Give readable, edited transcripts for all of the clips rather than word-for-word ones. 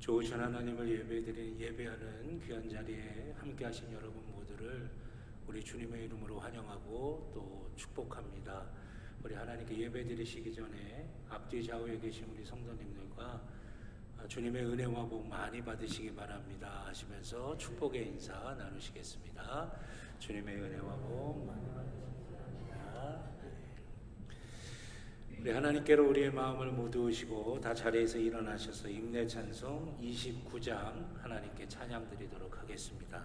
좋으신 하나님을 예배하는 귀한 자리에 함께 하신 여러분 모두를 우리 주님의 이름으로 환영하고 또 축복합니다. 우리 하나님께 예배 드리시기 전에 앞뒤 좌우에 계신 우리 성도님들과 주님의 은혜와 복 많이 받으시기 바랍니다 하시면서 축복의 인사 나누시겠습니다. 주님의 은혜와 복 많이 받으시기 바랍니다. 우리 하나님께로 우리의 마음을 모두시고 다 자리에서 일어나셔서 임내 찬송 29장 하나님께 찬양 드리도록 하겠습니다.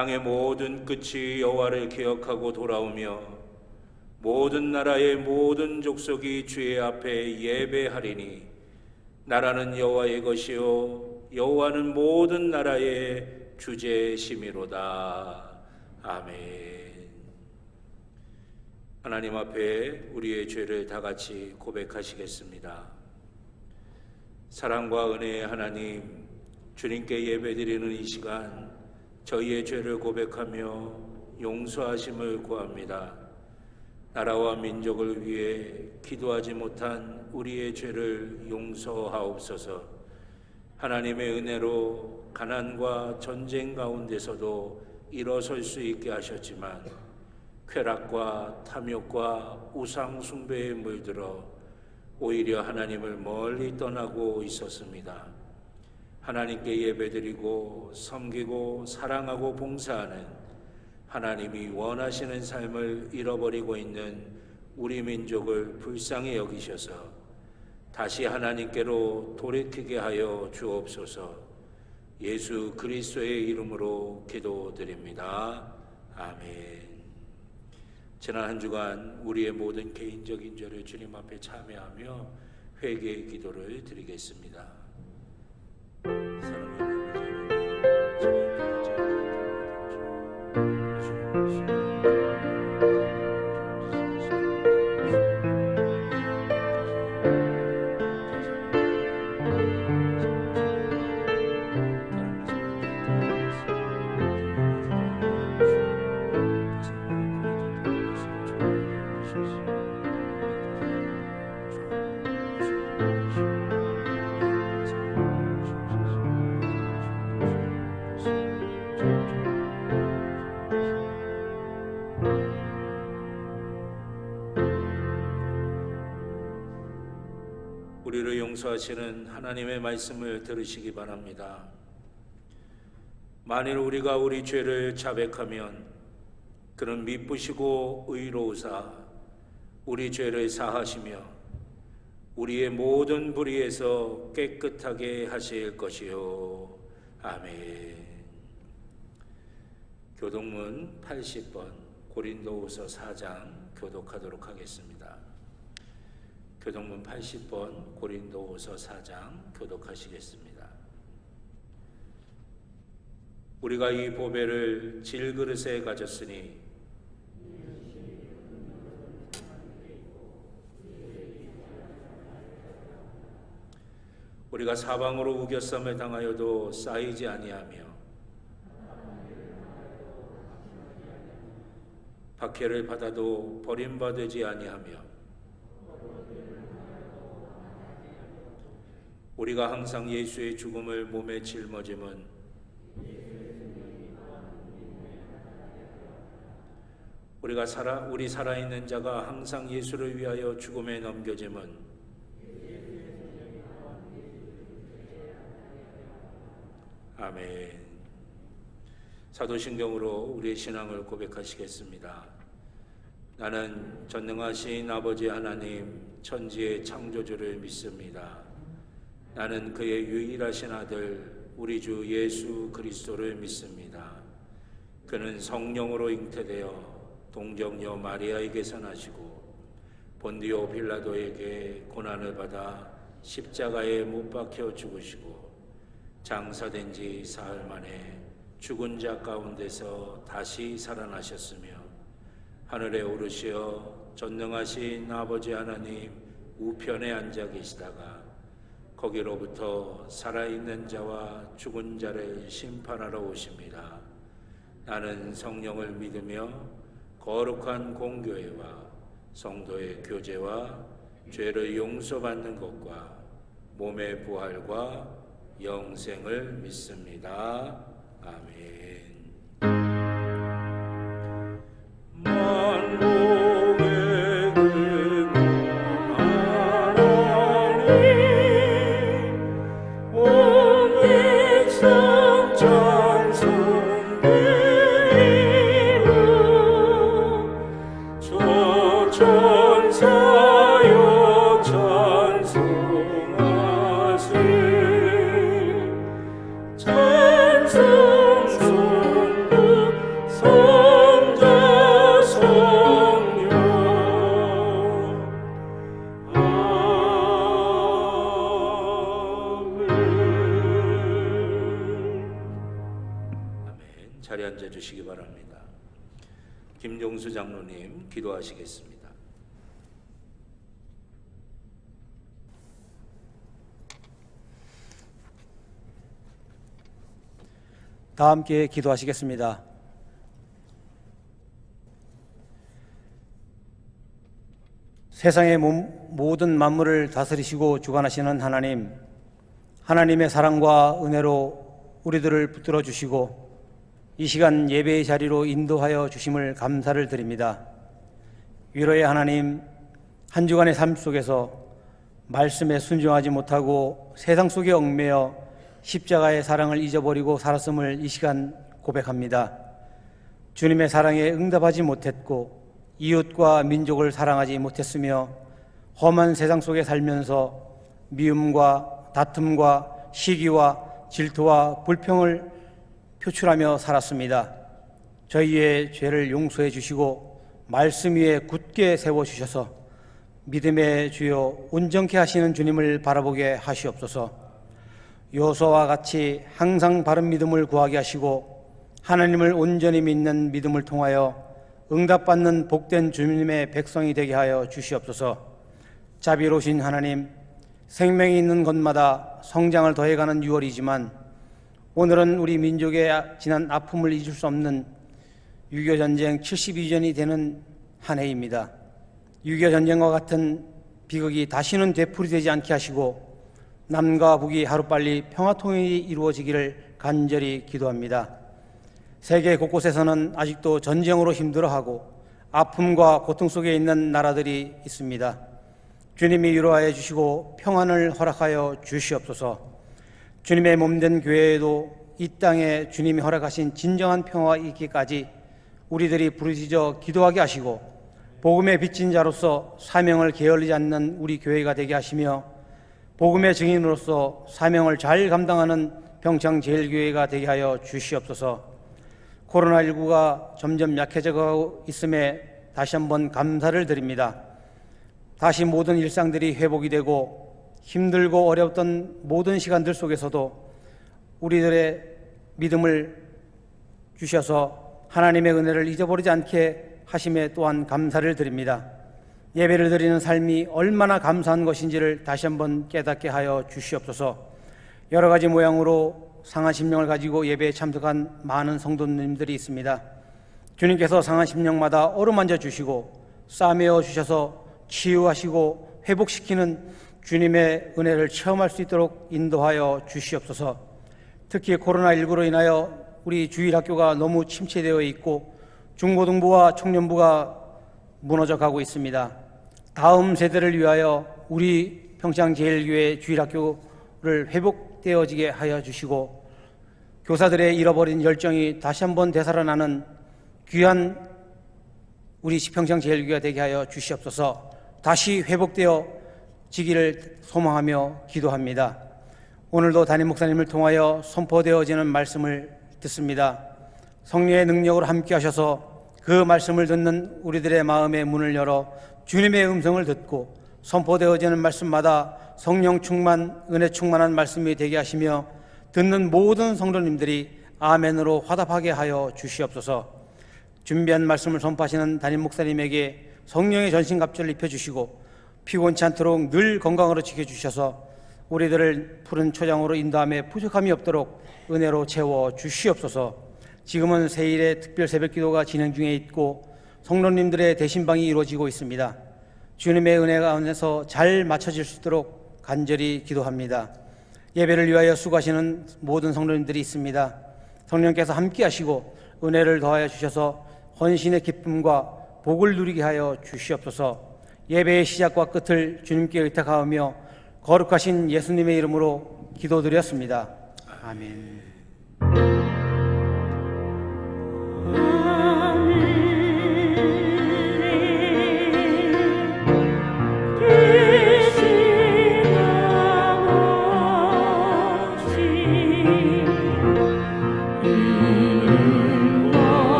땅의 모든 끝이 여호와를 기억하고 돌아오며 모든 나라의 모든 족속이 주의 앞에 예배하리니 나라는 여호와의 것이요 여호와는 모든 나라의 주제심이로다. 아멘. 하나님 앞에 우리의 죄를 다 같이 고백하시겠습니다. 사랑과 은혜의 하나님, 주님께 예배드리는 이 시간 저희의 죄를 고백하며 용서하심을 구합니다. 나라와 민족을 위해 기도하지 못한 우리의 죄를 용서하옵소서. 하나님의 은혜로 가난과 전쟁 가운데서도 일어설 수 있게 하셨지만 쾌락과 탐욕과 우상 숭배에 물들어 오히려 하나님을 멀리 떠나고 있었습니다. 하나님께 예배드리고 섬기고 사랑하고 봉사하는 하나님이 원하시는 삶을 잃어버리고 있는 우리 민족을 불쌍히 여기셔서 다시 하나님께로 돌이키게 하여 주옵소서. 예수 그리스도의 이름으로 기도드립니다. 아멘. 지난 한 주간 우리의 모든 개인적인 죄를 주님 앞에 참여하며 회개의 기도를 드리겠습니다. 용서하시는 하나님의 말씀을 들으시기 바랍니다. 만일 우리가 우리 죄를 자백하면 그는 미쁘시고 의로우사 우리 죄를 사하시며 우리의 모든 불의에서 깨끗하게 하실 것이요. 아멘. 교독문 80번 고린도후서 4장 교독하도록 하겠습니다. 교독문 80번 고린도후서 4장 교독하시겠습니다. 우리가 이 보배를 질그릇에 가졌으니 우리가 사방으로 우겨쌈을 당하여도 쌓이지 아니하며 박해를 받아도 버림받지 아니하며 우리가 항상 예수의 죽음을 몸에 짊어짐은 우리 살아있는 자가 항상 예수를 위하여 죽음에 넘겨짐은 아멘. 사도신경으로 우리의 신앙을 고백하시겠습니다. 나는 전능하신 아버지 하나님 천지의 창조주를 믿습니다. 나는 그의 유일하신 아들 우리 주 예수 그리스도를 믿습니다. 그는 성령으로 잉태되어 동정녀 마리아에게서 나시고 본디오 빌라도에게 고난을 받아 십자가에 못 박혀 죽으시고 장사된 지 사흘 만에 죽은 자 가운데서 다시 살아나셨으며 하늘에 오르시어 전능하신 아버지 하나님 우편에 앉아 계시다가 거기로부터 살아있는 자와 죽은 자를 심판하러 오십니다. 나는 성령을 믿으며 거룩한 공교회와 성도의 교제와 죄를 용서받는 것과 몸의 부활과 영생을 믿습니다. 아멘. 만국의 근원하나님 온 백성 찬송드리고 저 천사여 찬송하세 자리에 앉아주시기 바랍니다. 김종수 장로님 기도하시겠습니다. 다 함께 기도하시겠습니다. 세상의 모든 만물을 다스리시고 주관하시는 하나님, 하나님의 사랑과 은혜로 우리들을 붙들어 주시고 이 시간 예배의 자리로 인도하여 주심을 감사를 드립니다. 위로의 하나님, 한 주간의 삶 속에서 말씀에 순종하지 못하고 세상 속에 얽매여 십자가의 사랑을 잊어버리고 살았음을 이 시간 고백합니다. 주님의 사랑에 응답하지 못했고 이웃과 민족을 사랑하지 못했으며 험한 세상 속에 살면서 미움과 다툼과 시기와 질투와 불평을 표출하며 살았습니다. 저희의 죄를 용서해 주시고 말씀 위에 굳게 세워주셔서 믿음의 주요 온전케 하시는 주님을 바라보게 하시옵소서. 요소와 같이 항상 바른 믿음을 구하게 하시고 하나님을 온전히 믿는 믿음을 통하여 응답받는 복된 주님의 백성이 되게 하여 주시옵소서. 자비로우신 하나님, 생명이 있는 것마다 성장을 더해가는 6월이지만 오늘은 우리 민족의 지난 아픔을 잊을 수 없는 6.25 전쟁 72주년이 되는 한 해입니다. 6.25 전쟁과 같은 비극이 다시는 되풀이되지 않게 하시고 남과 북이 하루빨리 평화통일이 이루어지기를 간절히 기도합니다. 세계 곳곳에서는 아직도 전쟁으로 힘들어하고 아픔과 고통 속에 있는 나라들이 있습니다. 주님이 위로하여 주시고 평안을 허락하여 주시옵소서. 주님의 몸된 교회에도 이 땅에 주님이 허락하신 진정한 평화가 있기까지 우리들이 부르짖어 기도하게 하시고 복음의 빚진 자로서 사명을 게을리지 않는 우리 교회가 되게 하시며 복음의 증인으로서 사명을 잘 감당하는 평창제일교회가 되게 하여 주시옵소서. 코로나19가 점점 약해져가고 있음에 다시 한번 감사를 드립니다. 다시 모든 일상들이 회복이 되고 힘들고 어려웠던 모든 시간들 속에서도 우리들의 믿음을 주셔서 하나님의 은혜를 잊어버리지 않게 하심에 또한 감사를 드립니다. 예배를 드리는 삶이 얼마나 감사한 것인지를 다시 한번 깨닫게 하여 주시옵소서. 여러 가지 모양으로 상한 심령을 가지고 예배에 참석한 많은 성도님들이 있습니다. 주님께서 상한 심령마다 어루만져 주시고 싸매어 주셔서 치유하시고 회복시키는 주님의 은혜를 체험할 수 있도록 인도하여 주시옵소서. 특히 코로나19로 인하여 우리 주일학교가 너무 침체되어 있고 중고등부와 청년부가 무너져 가고 있습니다. 다음 세대를 위하여 우리 평창제일교회 주일학교를 회복되어지게 하여 주시고 교사들의 잃어버린 열정이 다시 한번 되살아나는 귀한 우리 평창제일교회가 되게 하여 주시옵소서. 다시 회복되어지기를 소망하며 기도합니다. 오늘도 담임 목사님을 통하여 선포되어지는 말씀을 듣습니다. 성령의 능력으로 함께 하셔서 그 말씀을 듣는 우리들의 마음의 문을 열어 주님의 음성을 듣고 선포되어지는 말씀마다 성령 충만, 은혜 충만한 말씀이 되게 하시며 듣는 모든 성도님들이 아멘으로 화답하게 하여 주시옵소서. 준비한 말씀을 선포하시는 담임 목사님에게 성령의 전신갑주를 입혀주시고 피곤치 않도록 늘 건강으로 지켜주셔서 우리들을 푸른 초장으로 인도함에 부족함이 없도록 은혜로 채워 주시옵소서. 지금은 세일의 특별 새벽기도가 진행 중에 있고 성도님들의 대신방이 이루어지고 있습니다. 주님의 은혜가 안에서 잘 맞춰질 수 있도록 간절히 기도합니다. 예배를 위하여 수고하시는 모든 성도님들이 있습니다. 성령께서 함께 하시고 은혜를 더하여 주셔서 헌신의 기쁨과 복을 누리게 하여 주시옵소서. 예배의 시작과 끝을 주님께 의탁하며 거룩하신 예수님의 이름으로 기도드렸습니다. 아멘.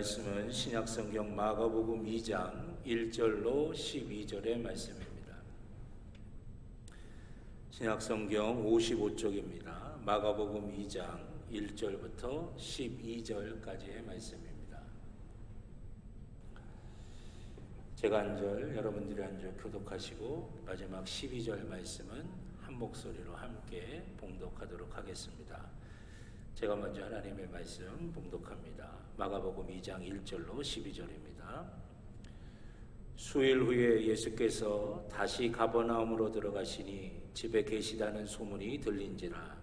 말씀은 신약성경 마가복음 2장 1절로 12절의 말씀입니다. 신약성경 55쪽입니다. 마가복음 2장 1절부터 12절까지의 말씀입니다. 제가 한 절, 여러분들이 한 절 교독하시고 마지막 12절 말씀은 한 목소리로 함께 봉독하도록 하겠습니다. 제가 먼저 하나님의 말씀 봉독합니다. 마가복음 2장 1절로 12절입니다. 수일 후에 예수께서 다시 가버나움으로 들어가시니 집에 계시다는 소문이 들린지라.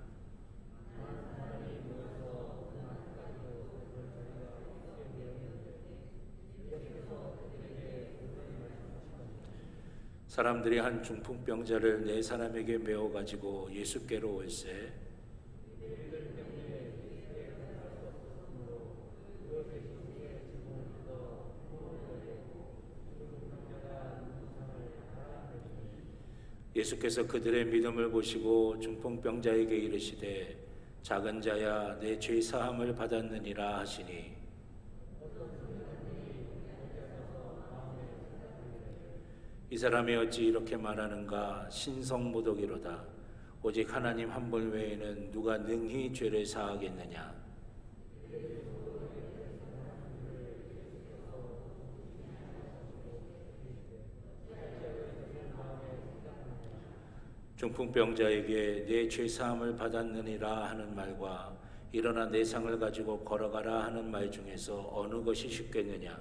사람들이 한 중풍병자를 네 사람에게 메어 가지고 예수께로 올세 예수께서 그들의 믿음을 보시고 중풍병자에게 이르시되 작은 자야 내 죄 사함을 받았느니라 하시니 이 사람이 어찌 이렇게 말하는가? 신성모독이로다. 오직 하나님 한 분 외에는 누가 능히 죄를 사하겠느냐? 중풍병자에게 내 죄 사함을 받았느니라 하는 말과 일어나 내 상을 가지고 걸어가라 하는 말 중에서 어느 것이 쉽겠느냐?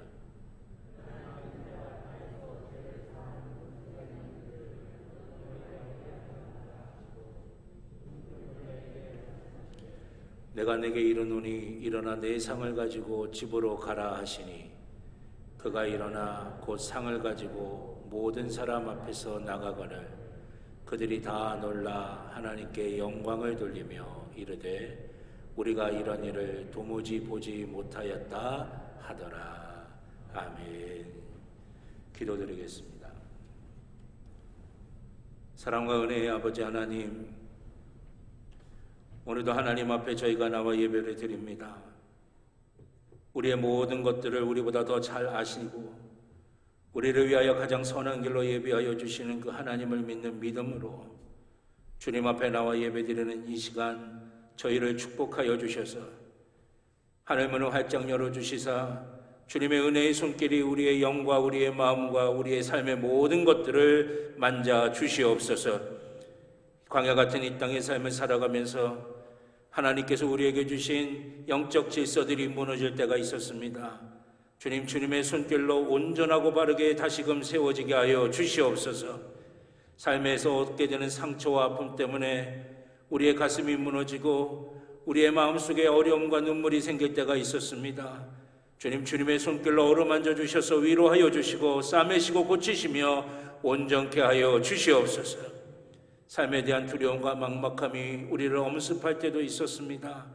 내가 내게 이르노니 일어나 내 상을 가지고 집으로 가라 하시니 그가 일어나 곧 상을 가지고 모든 사람 앞에서 나가거늘 그들이 다 놀라 하나님께 영광을 돌리며 이르되 우리가 이런 일을 도무지 보지 못하였다 하더라. 아멘. 기도드리겠습니다. 사랑과 은혜의 아버지 하나님, 오늘도 하나님 앞에 저희가 나와 예배를 드립니다. 우리의 모든 것들을 우리보다 더 잘 아시고 우리를 위하여 가장 선한 길로 예비하여 주시는 그 하나님을 믿는 믿음으로 주님 앞에 나와 예배드리는 이 시간 저희를 축복하여 주셔서 하늘문을 활짝 열어주시사 주님의 은혜의 손길이 우리의 영과 우리의 마음과 우리의 삶의 모든 것들을 만져 주시옵소서. 광야 같은 이 땅의 삶을 살아가면서 하나님께서 우리에게 주신 영적 질서들이 무너질 때가 있었습니다. 주님, 주님의 손길로 온전하고 바르게 다시금 세워지게 하여 주시옵소서. 삶에서 얻게 되는 상처와 아픔 때문에 우리의 가슴이 무너지고 우리의 마음속에 어려움과 눈물이 생길 때가 있었습니다. 주님, 주님의 손길로 어루만져 주셔서 위로하여 주시고 싸매시고 고치시며 온전케 하여 주시옵소서. 삶에 대한 두려움과 막막함이 우리를 엄습할 때도 있었습니다.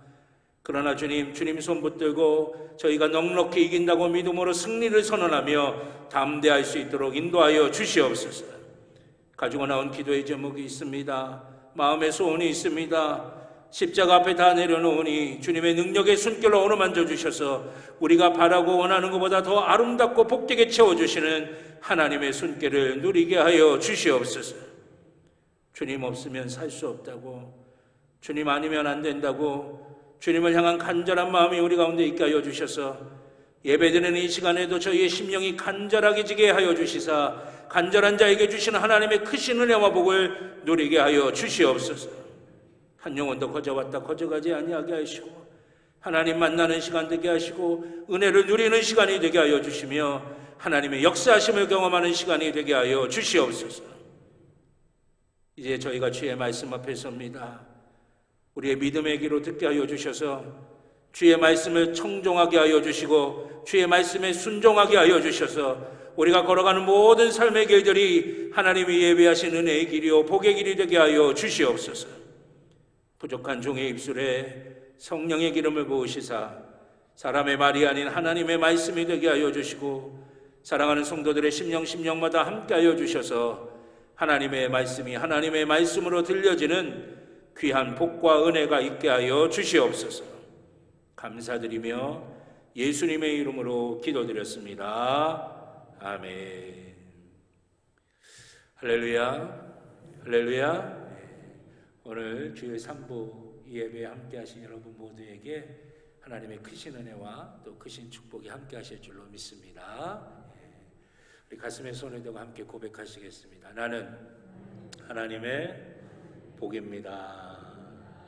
그러나 주님 손 붙들고 저희가 넉넉히 이긴다고 믿음으로 승리를 선언하며 담대할 수 있도록 인도하여 주시옵소서. 가지고 나온 기도의 제목이 있습니다. 마음의 소원이 있습니다. 십자가 앞에 다 내려놓으니 주님의 능력의 손길로 어루만져 주셔서 우리가 바라고 원하는 것보다 더 아름답고 복되게 채워주시는 하나님의 손길을 누리게 하여 주시옵소서. 주님 없으면 살 수 없다고, 주님 아니면 안 된다고 주님을 향한 간절한 마음이 우리 가운데 있게 하여 주셔서 예배드리는 이 시간에도 저희의 심령이 간절하게 지게 하여 주시사 간절한 자에게 주시는 하나님의 크신 은혜와 복을 누리게 하여 주시옵소서. 한 영혼도 거저왔다 거저가지 아니하게 하시고 하나님 만나는 시간 되게 하시고 은혜를 누리는 시간이 되게 하여 주시며 하나님의 역사하심을 경험하는 시간이 되게 하여 주시옵소서. 이제 저희가 주의 말씀 앞에 섭니다. 우리의 믿음의 귀로 듣게 하여 주셔서 주의 말씀을 청종하게 하여 주시고 주의 말씀에 순종하게 하여 주셔서 우리가 걸어가는 모든 삶의 길들이 하나님이 예비하신 은혜의 길이요 복의 길이 되게 하여 주시옵소서. 부족한 종의 입술에 성령의 기름을 부으시사 사람의 말이 아닌 하나님의 말씀이 되게 하여 주시고 사랑하는 성도들의 심령마다 함께 하여 주셔서 하나님의 말씀이 하나님의 말씀으로 들려지는 귀한 복과 은혜가 있게 하여 주시옵소서. 감사드리며 예수님의 이름으로 기도드렸습니다. 아멘. 할렐루야, 할렐루야. 오늘 주일 3부 예배에 함께 하신 여러분 모두에게 하나님의 크신 은혜와 또 크신 축복이 함께 하실 줄로 믿습니다. 우리 가슴에 손을 대고 함께 고백하시겠습니다. 나는 하나님의 복입니다.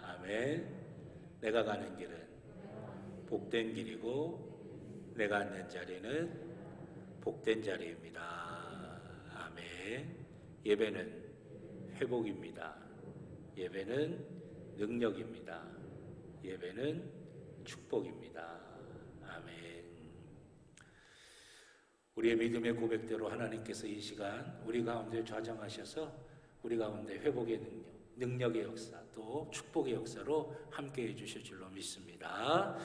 아멘. 내가 가는 길은 복된 길이고 내가 앉는 자리는 복된 자리입니다. 아멘. 예배는 회복입니다. 예배는 능력입니다. 예배는 축복입니다. 아멘. 우리의 믿음의 고백대로 하나님께서 이 시간 우리 가운데 좌정하셔서 우리 가운데 회복의 능력의 역사 또 축복의 역사로 함께해 주실 줄로 믿습니다.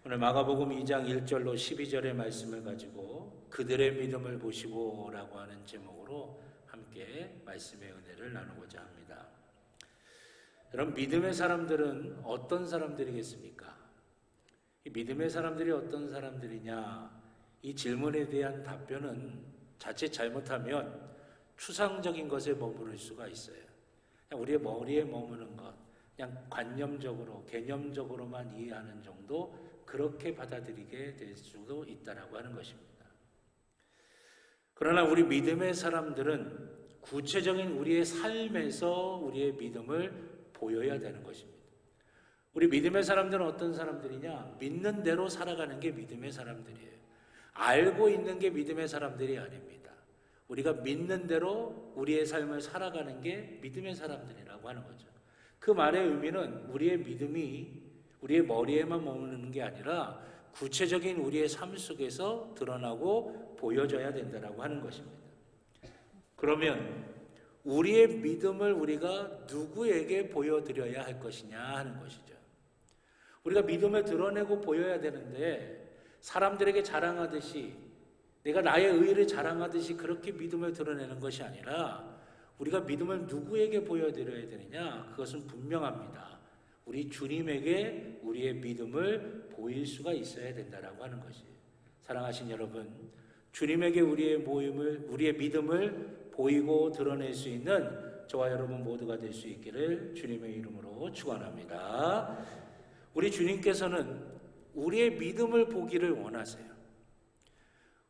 오늘 마가복음 2장 1절로 12절의 말씀을 가지고 그들의 믿음을 보시고 라고 하는 제목으로 함께 말씀의 은혜를 나누고자 합니다. 여러분, 믿음의 사람들은 어떤 사람들이겠습니까? 이 믿음의 사람들이 어떤 사람들이냐? 이 질문에 대한 답변은 자칫 잘못하면 추상적인 것에 머무를 수가 있어요. 그냥 우리의 머리에 머무는 것, 그냥 관념적으로, 개념적으로만 이해하는 정도, 그렇게 받아들이게 될 수도 있다라고 하는 것입니다. 그러나 우리 믿음의 사람들은 구체적인 우리의 삶에서 우리의 믿음을 보여야 되는 것입니다. 우리 믿음의 사람들은 어떤 사람들이냐? 믿는 대로 살아가는 게 믿음의 사람들이에요. 알고 있는 게 믿음의 사람들이 아닙니다. 우리가 믿는 대로 우리의 삶을 살아가는 게 믿음의 사람들이라고 하는 거죠. 그 말의 의미는 우리의 믿음이 우리의 머리에만 머무르는 게 아니라 구체적인 우리의 삶 속에서 드러나고 보여져야 된다라고 하는 것입니다. 그러면 우리의 믿음을 우리가 누구에게 보여드려야 할 것이냐 하는 것이죠. 우리가 믿음을 드러내고 보여야 되는데 사람들에게 자랑하듯이 내가 나의 의를 자랑하듯이 그렇게 믿음을 드러내는 것이 아니라 우리가 믿음을 누구에게 보여드려야 되느냐? 그것은 분명합니다. 우리 주님에게 우리의 믿음을 보일 수가 있어야 된다라고 하는 것이에요. 사랑하신 여러분, 주님에게 우리의 믿음을 보이고 드러낼 수 있는 저와 여러분 모두가 될 수 있기를 주님의 이름으로 축원합니다. 우리 주님께서는 우리의 믿음을 보기를 원하세요.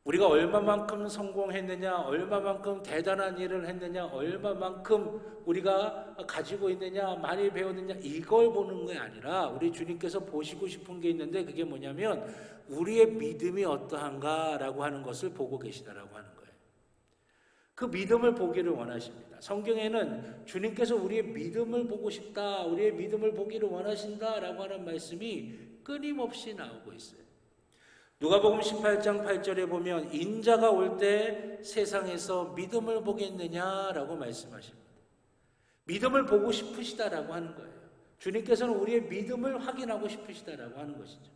우리가 얼마만큼 성공했느냐, 얼마만큼 대단한 일을 했느냐, 얼마만큼 우리가 가지고 있느냐, 많이 배웠느냐, 이걸 보는 게 아니라 우리 주님께서 보시고 싶은 게 있는데 그게 뭐냐면 우리의 믿음이 어떠한가라고 하는 것을 보고 계시다라고 하는 거예요. 그 믿음을 보기를 원하십니다. 성경에는 주님께서 우리의 믿음을 보고 싶다, 우리의 믿음을 보기를 원하신다라고 하는 말씀이 끊임없이 나오고 있어요. 누가복음 18장 8절에 보면 인자가 올 때 세상에서 믿음을 보겠느냐라고 말씀하십니다. 믿음을 보고 싶으시다라고 하는 거예요. 주님께서는 우리의 믿음을 확인하고 싶으시다라고 하는 것이죠.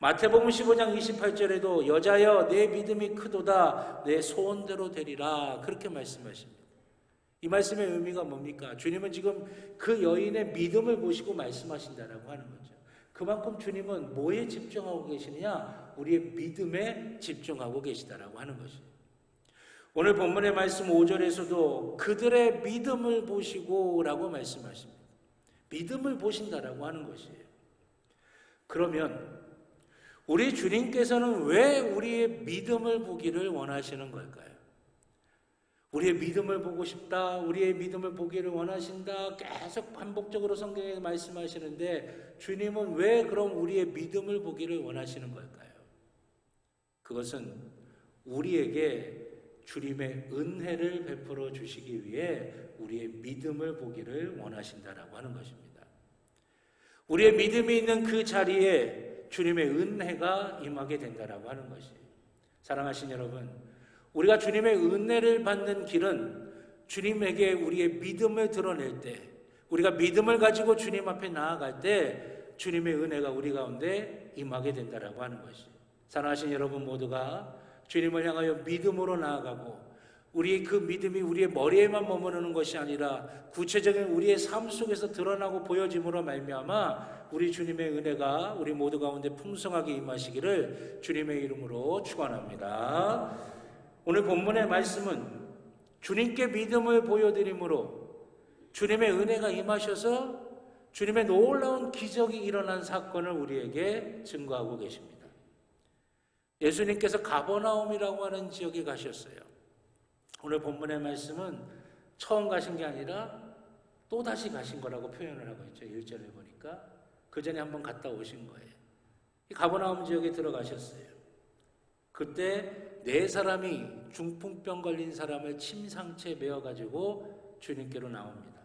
마태복음 15장 28절에도 여자여 내 믿음이 크도다 내 소원대로 되리라 그렇게 말씀하십니다. 이 말씀의 의미가 뭡니까? 주님은 지금 그 여인의 믿음을 보시고 말씀하신다라고 하는 거죠. 그만큼 주님은 뭐에 집중하고 계시느냐? 우리의 믿음에 집중하고 계시다라고 하는 것이에요. 오늘 본문의 말씀 5절에서도 그들의 믿음을 보시고 라고 말씀하십니다. 믿음을 보신다라고 하는 것이에요. 그러면 우리 주님께서는 왜 우리의 믿음을 보기를 원하시는 걸까요? 우리의 믿음을 보고 싶다, 우리의 믿음을 보기를 원하신다 계속 반복적으로 성경에 말씀하시는데 주님은 왜 그럼 우리의 믿음을 보기를 원하시는 걸까요? 그것은 우리에게 주님의 은혜를 베풀어 주시기 위해 우리의 믿음을 보기를 원하신다라고 하는 것입니다. 우리의 믿음이 있는 그 자리에 주님의 은혜가 임하게 된다라고 하는 것이에요. 사랑하신 여러분, 우리가 주님의 은혜를 받는 길은 주님에게 우리의 믿음을 드러낼 때, 우리가 믿음을 가지고 주님 앞에 나아갈 때 주님의 은혜가 우리 가운데 임하게 된다라고 하는 것이에요. 사랑하신 여러분 모두가 주님을 향하여 믿음으로 나아가고 우리 그 믿음이 우리의 머리에만 머무르는 것이 아니라 구체적인 우리의 삶 속에서 드러나고 보여짐으로 말미암아 우리 주님의 은혜가 우리 모두 가운데 풍성하게 임하시기를 주님의 이름으로 축원합니다. 오늘 본문의 말씀은 주님께 믿음을 보여드림으로 주님의 은혜가 임하셔서 주님의 놀라운 기적이 일어난 사건을 우리에게 증거하고 계십니다. 예수님께서 가버나움이라고 하는 지역에 가셨어요. 오늘 본문의 말씀은 처음 가신 게 아니라 또다시 가신 거라고 표현을 하고 있죠. 1절에 보니까 그 전에 한번 갔다 오신 거예요. 이 가버나움 지역에 들어가셨어요. 그때 4사람이 중풍병 걸린 사람을 침상채 메어가지고 주님께로 나옵니다.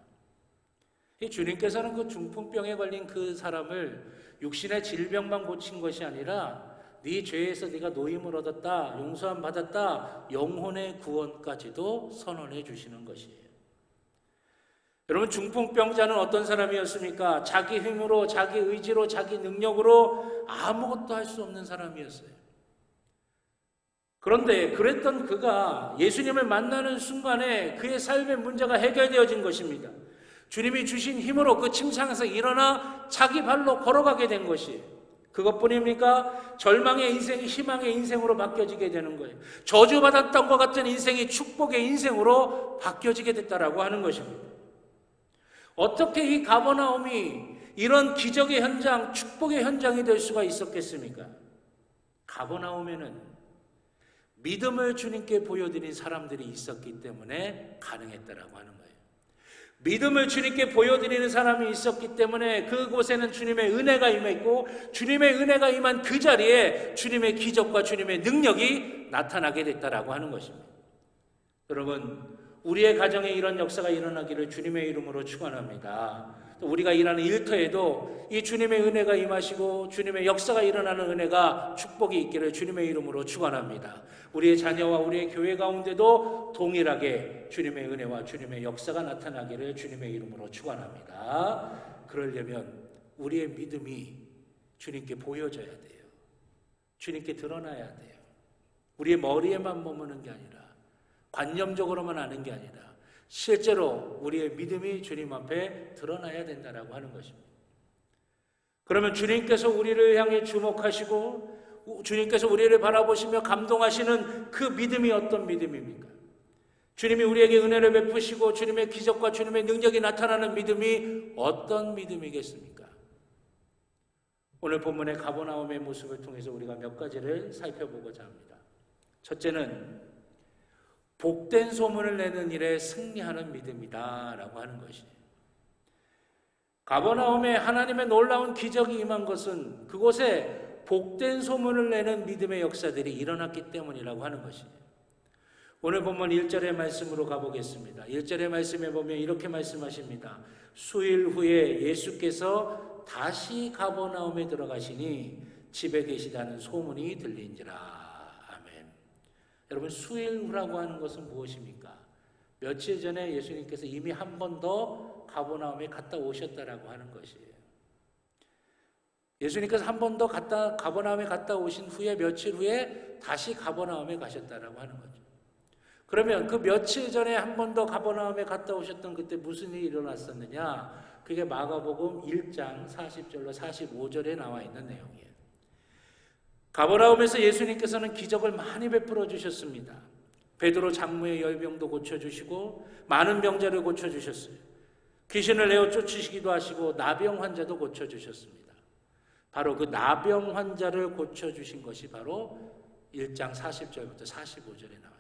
이 주님께서는 그 중풍병에 걸린 그 사람을 육신의 질병만 고친 것이 아니라 네 죄에서 네가 노임을 얻었다, 용서함 받았다, 영혼의 구원까지도 선언해 주시는 것이에요. 여러분, 중풍병자는 어떤 사람이었습니까? 자기 힘으로, 자기 의지로, 자기 능력으로 아무것도 할 수 없는 사람이었어요. 그런데 그랬던 그가 예수님을 만나는 순간에 그의 삶의 문제가 해결되어진 것입니다. 주님이 주신 힘으로 그 침상에서 일어나 자기 발로 걸어가게 된 것이에요. 그것뿐입니까? 절망의 인생이 희망의 인생으로 바뀌어지게 되는 거예요. 저주받았던 것 같은 인생이 축복의 인생으로 바뀌어지게 됐다라고 하는 것입니다. 어떻게 이 가버나움이 이런 기적의 현장, 축복의 현장이 될 수가 있었겠습니까? 가버나움에는 믿음을 주님께 보여드린 사람들이 있었기 때문에 가능했다라고 하는 거예요. 믿음을 주님께 보여드리는 사람이 있었기 때문에 그곳에는 주님의 은혜가 임했고, 주님의 은혜가 임한 그 자리에 주님의 기적과 주님의 능력이 나타나게 됐다라고 하는 것입니다. 여러분, 우리의 가정에 이런 역사가 일어나기를 주님의 이름으로 축원합니다. 또 우리가 일하는 일터에도 이 주님의 은혜가 임하시고 주님의 역사가 일어나는 은혜가 축복이 있기를 주님의 이름으로 축원합니다. 우리의 자녀와 우리의 교회 가운데도 동일하게 주님의 은혜와 주님의 역사가 나타나기를 주님의 이름으로 축원합니다. 그러려면 우리의 믿음이 주님께 보여져야 돼요. 주님께 드러나야 돼요. 우리의 머리에만 머무는 게 아니라, 관념적으로만 아는 게 아니라 실제로 우리의 믿음이 주님 앞에 드러나야 된다라고 하는 것입니다. 그러면 주님께서 우리를 향해 주목하시고 주님께서 우리를 바라보시며 감동하시는 그 믿음이 어떤 믿음입니까? 주님이 우리에게 은혜를 베푸시고 주님의 기적과 주님의 능력이 나타나는 믿음이 어떤 믿음이겠습니까? 오늘 본문의 가버나움의 모습을 통해서 우리가 몇 가지를 살펴보고자 합니다. 첫째는 복된 소문을 내는 일에 승리하는 믿음이다 라고 하는 것이에요. 가버나움에 하나님의 놀라운 기적이 임한 것은 그곳에 복된 소문을 내는 믿음의 역사들이 일어났기 때문이라고 하는 것이에요. 오늘 본문 1절의 말씀으로 가보겠습니다. 1절의 말씀에 보면 이렇게 말씀하십니다. 수일 후에 예수께서 다시 가버나움에 들어가시니 집에 계시다는 소문이 들린지라. 여러분, 수일 후라고 하는 것은 무엇입니까? 며칠 전에 예수님께서 이미 한 번 더 가버나움에 갔다 오셨다라고 하는 것이에요. 예수님께서 한 번 더 가버나움에 갔다 오신 후에 며칠 후에 다시 가버나움에 가셨다라고 하는 거죠. 그러면 그 며칠 전에 한 번 더 가버나움에 갔다 오셨던 그때 무슨 일이 일어났었느냐? 그게 마가복음 1장 40절로 45절에 나와 있는 내용이에요. 가버나움에서 예수님께서는 기적을 많이 베풀어 주셨습니다. 베드로 장모의 열병도 고쳐주시고 많은 병자를 고쳐주셨어요. 귀신을 내어 쫓으시기도 하시고 나병 환자도 고쳐주셨습니다. 바로 그 나병 환자를 고쳐주신 것이 바로 1장 40절부터 45절에 나와요.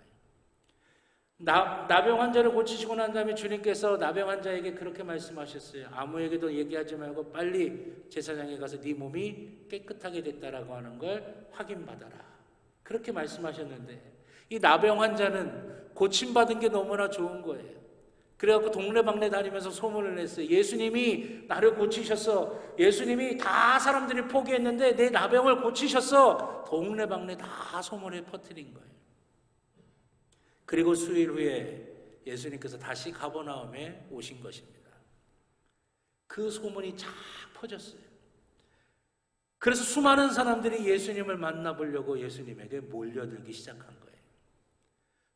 나병 환자를 고치시고 난 다음에 주님께서 나병 환자에게 그렇게 말씀하셨어요. 아무에게도 얘기하지 말고 빨리 제사장에 가서 네 몸이 깨끗하게 됐다라고 하는 걸 확인받아라. 그렇게 말씀하셨는데 이 나병 환자는 고침받은 게 너무나 좋은 거예요. 그래갖고 동네방네 다니면서 소문을 냈어요. 예수님이 나를 고치셨어. 예수님이 다 사람들이 포기했는데 내 나병을 고치셨어. 동네방네 다 소문을 퍼뜨린 거예요. 그리고 수일 후에 예수님께서 다시 가버나움에 오신 것입니다. 그 소문이 쫙 퍼졌어요. 그래서 수많은 사람들이 예수님을 만나보려고 예수님에게 몰려들기 시작한 거예요.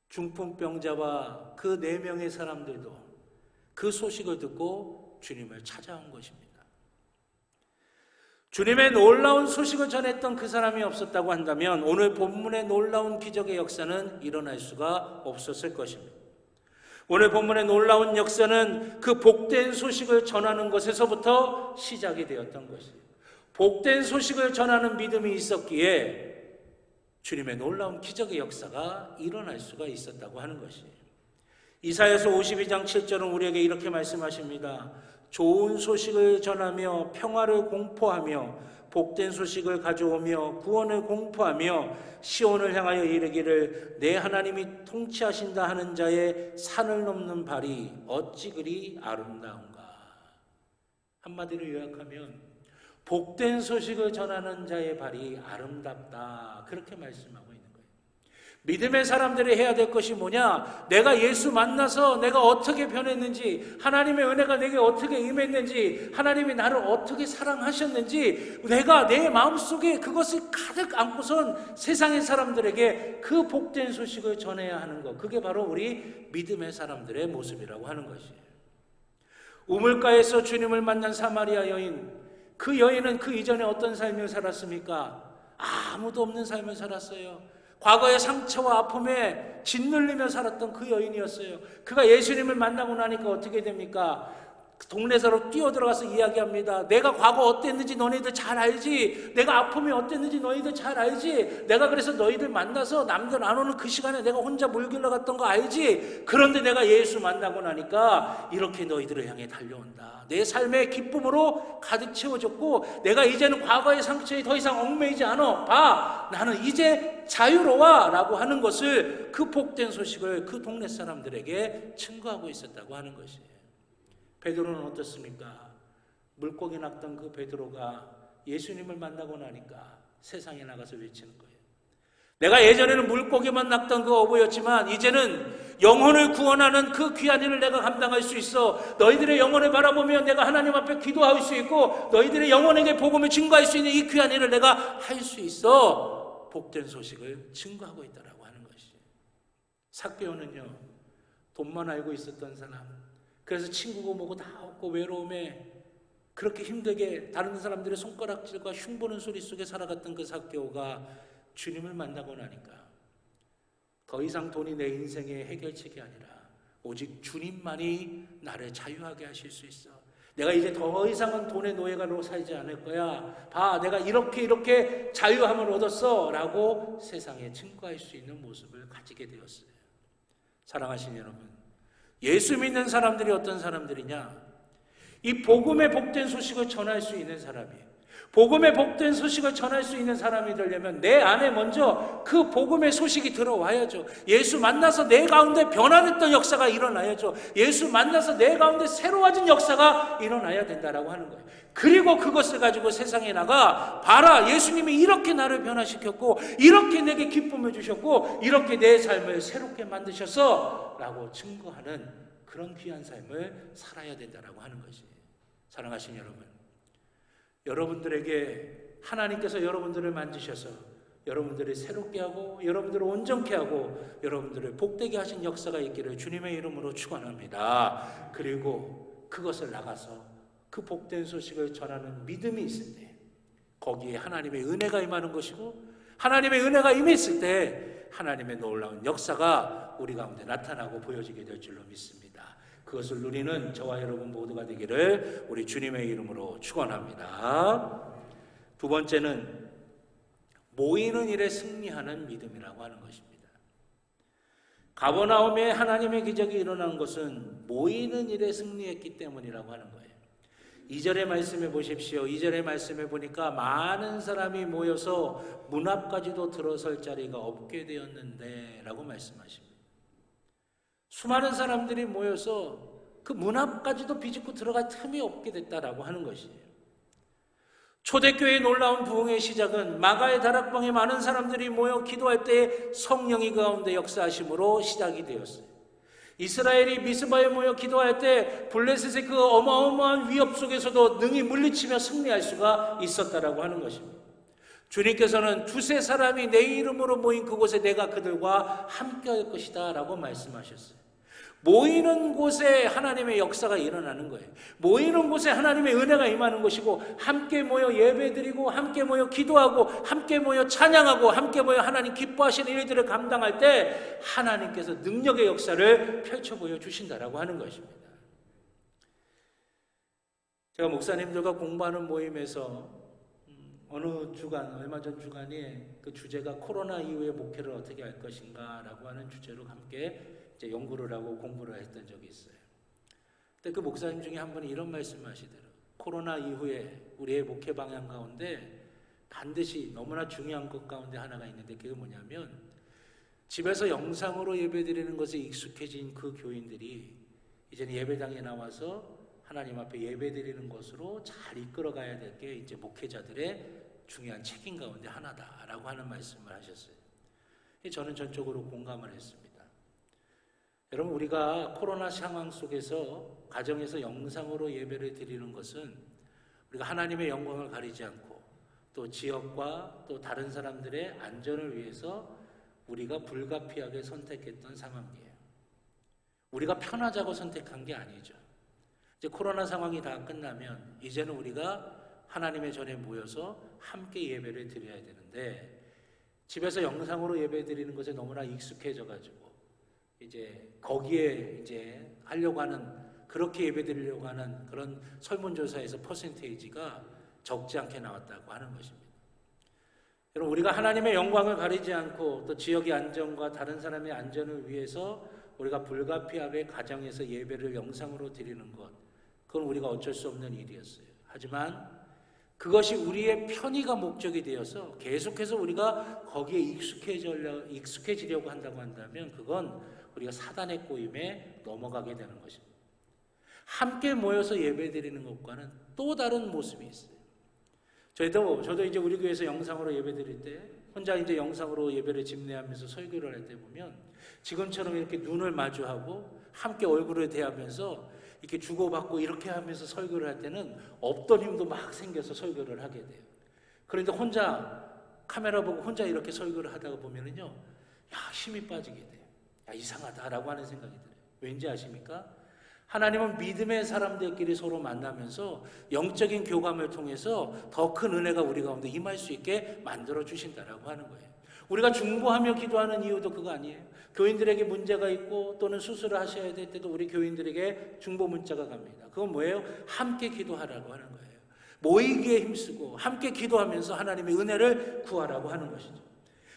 중풍병자와 그 4명의 사람들도 그 소식을 듣고 주님을 찾아온 것입니다. 주님의 놀라운 소식을 전했던 그 사람이 없었다고 한다면 오늘 본문의 놀라운 기적의 역사는 일어날 수가 없었을 것입니다. 오늘 본문의 놀라운 역사는 그 복된 소식을 전하는 것에서부터 시작이 되었던 것이에요. 복된 소식을 전하는 믿음이 있었기에 주님의 놀라운 기적의 역사가 일어날 수가 있었다고 하는 것이에요. 이사야서 52장 7절은 우리에게 이렇게 말씀하십니다. 좋은 소식을 전하며 평화를 공포하며 복된 소식을 가져오며 구원을 공포하며 시온을 향하여 이르기를 내 하나님이 통치하신다 하는 자의 산을 넘는 발이 어찌 그리 아름다운가. 한마디로 요약하면 복된 소식을 전하는 자의 발이 아름답다, 그렇게 말씀하고 있는 거예요. 믿음의 사람들이 해야 될 것이 뭐냐? 내가 예수 만나서 내가 어떻게 변했는지, 하나님의 은혜가 내게 어떻게 임했는지, 하나님이 나를 어떻게 사랑하셨는지 내가 내 마음속에 그것을 가득 안고선 세상의 사람들에게 그 복된 소식을 전해야 하는 것, 그게 바로 우리 믿음의 사람들의 모습이라고 하는 것이에요. 우물가에서 주님을 만난 사마리아 여인, 그 여인은 그 이전에 어떤 삶을 살았습니까? 아무도 없는 삶을 살았어요. 과거의 상처와 아픔에 짓눌리며 살았던 그 여인이었어요. 그가 예수님을 만나고 나니까 어떻게 됩니까? 동네사로 뛰어들어가서 이야기합니다. 내가 과거 어땠는지 너희들 잘 알지? 내가 아픔이 어땠는지 너희들 잘 알지? 내가 그래서 너희들 만나서 남들 안 오는 그 시간에 내가 혼자 물 길러 갔던 거 알지? 그런데 내가 예수 만나고 나니까 이렇게 너희들을 향해 달려온다. 내 삶의 기쁨으로 가득 채워졌고 내가 이제는 과거의 상처에 더 이상 얽매이지 않아. 봐, 나는 이제 자유로워 라고 하는 것을, 그 복된 소식을 그 동네 사람들에게 증거하고 있었다고 하는 것이에요. 베드로는 어떻습니까? 물고기 낚던 그 베드로가 예수님을 만나고 나니까 세상에 나가서 외치는 거예요. 내가 예전에는 물고기만 낚던 그 어부였지만 이제는 영혼을 구원하는 그 귀한 일을 내가 감당할 수 있어. 너희들의 영혼을 바라보며 내가 하나님 앞에 기도할 수 있고 너희들의 영혼에게 복음을 증거할 수 있는 이 귀한 일을 내가 할 수 있어. 복된 소식을 증거하고 있다라고 하는 것이에요. 삭개오는요, 돈만 알고 있었던 사람, 그래서 친구고 뭐고 다 없고 외로움에 그렇게 힘들게 다른 사람들의 손가락질과 흉보는 소리 속에 살아갔던 그 삭개오가 주님을 만나고 나니까 더 이상 돈이 내 인생의 해결책이 아니라 오직 주님만이 나를 자유하게 하실 수 있어. 내가 이제 더 이상은 돈의 노예가로 살지 않을 거야. 봐, 내가 이렇게 자유함을 얻었어 라고 세상에 증거할 수 있는 모습을 가지게 되었어요. 사랑하신 여러분, 예수 믿는 사람들이 어떤 사람들이냐? 이 복음의 복된 소식을 전할 수 있는 사람이에요. 복음의 복된 소식을 전할 수 있는 사람이 되려면 내 안에 먼저 그 복음의 소식이 들어와야죠. 예수 만나서 내 가운데 변화됐던 역사가 일어나야죠. 예수 만나서 내 가운데 새로워진 역사가 일어나야 된다라고 하는 거예요. 그리고 그것을 가지고 세상에 나가, 봐라, 예수님이 이렇게 나를 변화시켰고 이렇게 내게 기쁨을 주셨고 이렇게 내 삶을 새롭게 만드셨어 라고 증거하는 그런 귀한 삶을 살아야 된다라고 하는 것이에요. 사랑하신 여러분, 여러분들에게 하나님께서 여러분들을 만지셔서 여러분들을 새롭게 하고 여러분들을 온전케 하고 여러분들을 복되게 하신 역사가 있기를 주님의 이름으로 축원합니다. 그리고 그것을 나가서 그 복된 소식을 전하는 믿음이 있을 때 거기에 하나님의 은혜가 임하는 것이고, 하나님의 은혜가 임했을 때 하나님의 놀라운 역사가 우리 가운데 나타나고 보여지게 될 줄로 믿습니다. 그것을 누리는 저와 여러분 모두가 되기를 우리 주님의 이름으로 축원합니다. 두 번째는 모이는 일에 승리하는 믿음이라고 하는 것입니다. 가버나움에 하나님의 기적이 일어난 것은 모이는 일에 승리했기 때문이라고 하는 거예요. 2절의 말씀해 보십시오. 2절의 말씀해 보니까 많은 사람이 모여서 문 앞까지도 들어설 자리가 없게 되었는데 라고 말씀하십니다. 수많은 사람들이 모여서 그 문 앞까지도 비집고 들어갈 틈이 없게 됐다라고 하는 것이에요. 초대교회의 놀라운 부흥의 시작은 마가의 다락방에 많은 사람들이 모여 기도할 때 성령이 그 가운데 역사하심으로 시작이 되었어요. 이스라엘이 미스바에 모여 기도할 때 블레셋의 그 어마어마한 위협 속에서도 능히 물리치며 승리할 수가 있었다라고 하는 것입니다. 주님께서는 두세 사람이 내 이름으로 모인 그곳에 내가 그들과 함께할 것이다 라고 말씀하셨어요. 모이는 곳에 하나님의 역사가 일어나는 거예요. 모이는 곳에 하나님의 은혜가 임하는 것이고, 함께 모여 예배드리고 함께 모여 기도하고 함께 모여 찬양하고 함께 모여 하나님 기뻐하시는 일들을 감당할 때 하나님께서 능력의 역사를 펼쳐 보여주신다라고 하는 것입니다. 제가 목사님들과 공부하는 모임에서 어느 주간, 얼마 전 주간에 그 주제가 코로나 이후의 목회를 어떻게 할 것인가라고 하는 주제로 함께 이제 연구를 하고 공부를 했던 적이 있어요. 근데 그 목사님 중에 한 분이 이런 말씀을 하시더라고요. 코로나 이후에 우리의 목회 방향 가운데 반드시 너무나 중요한 것 가운데 하나가 있는데 그게 뭐냐면 집에서 영상으로 예배드리는 것에 익숙해진 그 교인들이 이제는 예배당에 나와서 하나님 앞에 예배드리는 것으로 잘 이끌어가야 될 게 이제 목회자들의 중요한 책임 가운데 하나다라고 하는 말씀을 하셨어요. 저는 전적으로 공감을 했습니다. 여러분, 우리가 코로나 상황 속에서 가정에서 영상으로 예배를 드리는 것은 우리가 하나님의 영광을 가리지 않고 또 지역과 또 다른 사람들의 안전을 위해서 우리가 불가피하게 선택했던 상황이에요. 우리가 편하자고 선택한 게 아니죠. 이제 코로나 상황이 다 끝나면 이제는 우리가 하나님의 전에 모여서 함께 예배를 드려야 되는데 집에서 영상으로 예배 드리는 것에 너무나 익숙해져 가지고 이제 거기에 이제 하려고 하는 그렇게 예배 드리려고 하는 그런 설문조사에서 퍼센테이지가 적지 않게 나왔다고 하는 것입니다. 여러분, 우리가 하나님의 영광을 가리지 않고 또 지역의 안전과 다른 사람의 안전을 위해서 우리가 불가피하게 가정에서 예배를 영상으로 드리는 것, 그건 우리가 어쩔 수 없는 일이었어요. 하지만 그것이 우리의 편의가 목적이 되어서 계속해서 우리가 거기에 익숙해지려고 한다고 한다면 그건 우리가 사단의 꼬임에 넘어가게 되는 것입니다. 함께 모여서 예배드리는 것과는 또 다른 모습이 있어요. 저도 이제 우리 교회에서 영상으로 예배드릴 때 혼자 이제 영상으로 예배를 집례하면서 설교를 할 때 보면 지금처럼 이렇게 눈을 마주하고 함께 얼굴을 대하면서 이렇게 주고받고 이렇게 하면서 설교를 할 때는 없던 힘도 막 생겨서 설교를 하게 돼요. 그런데 혼자 카메라 보고 혼자 이렇게 설교를 하다가 보면은요, 야, 힘이 빠지게 돼요. 야, 이상하다라고 하는 생각이 들어요. 왠지 아십니까? 하나님은 믿음의 사람들끼리 서로 만나면서 영적인 교감을 통해서 더 큰 은혜가 우리 가운데 임할 수 있게 만들어 주신다라고 하는 거예요. 우리가 중보하며 기도하는 이유도 그거 아니에요. 교인들에게 문제가 있고 또는 수술을 하셔야 될 때도 우리 교인들에게 중보 문자가 갑니다. 그건 뭐예요? 함께 기도하라고 하는 거예요. 모이기에 힘쓰고 함께 기도하면서 하나님의 은혜를 구하라고 하는 것이죠.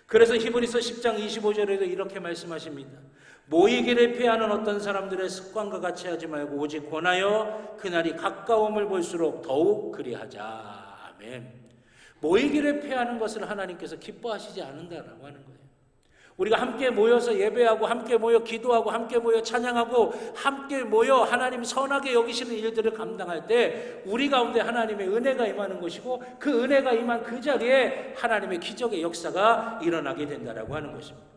그래서 히브리서 10장 25절에도 이렇게 말씀하십니다. 모이기를 피하는 어떤 사람들의 습관과 같이 하지 말고 오직 권하여 그날이 가까움을 볼수록 더욱 그리하자. 아멘. 모이기를 피하는 것을 하나님께서 기뻐하시지 않는다라고 하는 거예요. 우리가 함께 모여서 예배하고 함께 모여 기도하고 함께 모여 찬양하고 함께 모여 하나님 선하게 여기시는 일들을 감당할 때 우리 가운데 하나님의 은혜가 임하는 것이고 그 은혜가 임한 그 자리에 하나님의 기적의 역사가 일어나게 된다라고 하는 것입니다.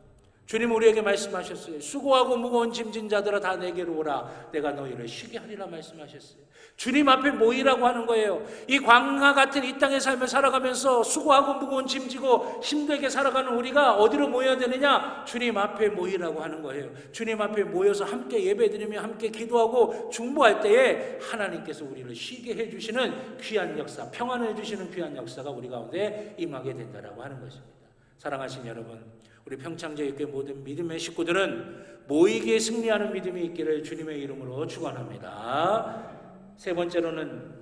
주님 우리에게 말씀하셨어요. 수고하고 무거운 짐진 자들아 다 내게로 오라. 내가 너희를 쉬게 하리라 말씀하셨어요. 주님 앞에 모이라고 하는 거예요. 이 광야 같은 이 땅의 삶을 살아가면서 수고하고 무거운 짐지고 힘들게 살아가는 우리가 어디로 모여야 되느냐? 주님 앞에 모이라고 하는 거예요. 주님 앞에 모여서 함께 예배드리며 함께 기도하고 중보할 때에 하나님께서 우리를 쉬게 해주시는 귀한 역사, 평안을 주시는 귀한 역사가 우리 가운데 임하게 된다라고 하는 것입니다. 사랑하신 여러분, 우리 평창제일교회 모든 믿음의 식구들은 모이기에 승리하는 믿음이 있기를 주님의 이름으로 축원합니다. 세 번째로는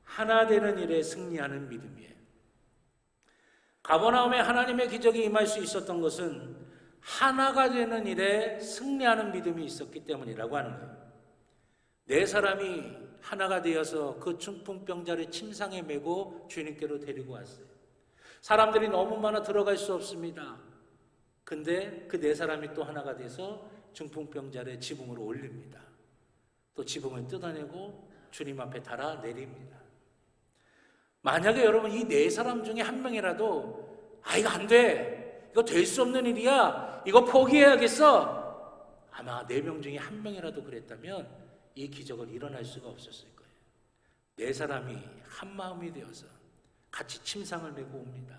하나 되는 일에 승리하는 믿음이에요. 가버나움에 하나님의 기적이 임할 수 있었던 것은 하나가 되는 일에 승리하는 믿음이 있었기 때문이라고 하는 거예요. 네 사람이 하나가 되어서 그 중풍병자를 침상에 메고 주님께로 데리고 왔어요. 사람들이 너무 많아 들어갈 수 없습니다. 근데 그 네 사람이 또 하나가 돼서 중풍병자를 지붕으로 올립니다. 또 지붕을 뜯어내고 주님 앞에 달아 내립니다. 만약에 여러분 이 네 사람 중에 한 명이라도 이거 안 돼, 이거 될 수 없는 일이야, 이거 포기해야겠어, 아마 네 명 중에 한 명이라도 그랬다면 이 기적은 일어날 수가 없었을 거예요. 네 사람이 한 마음이 되어서 같이 침상을 메고 옵니다.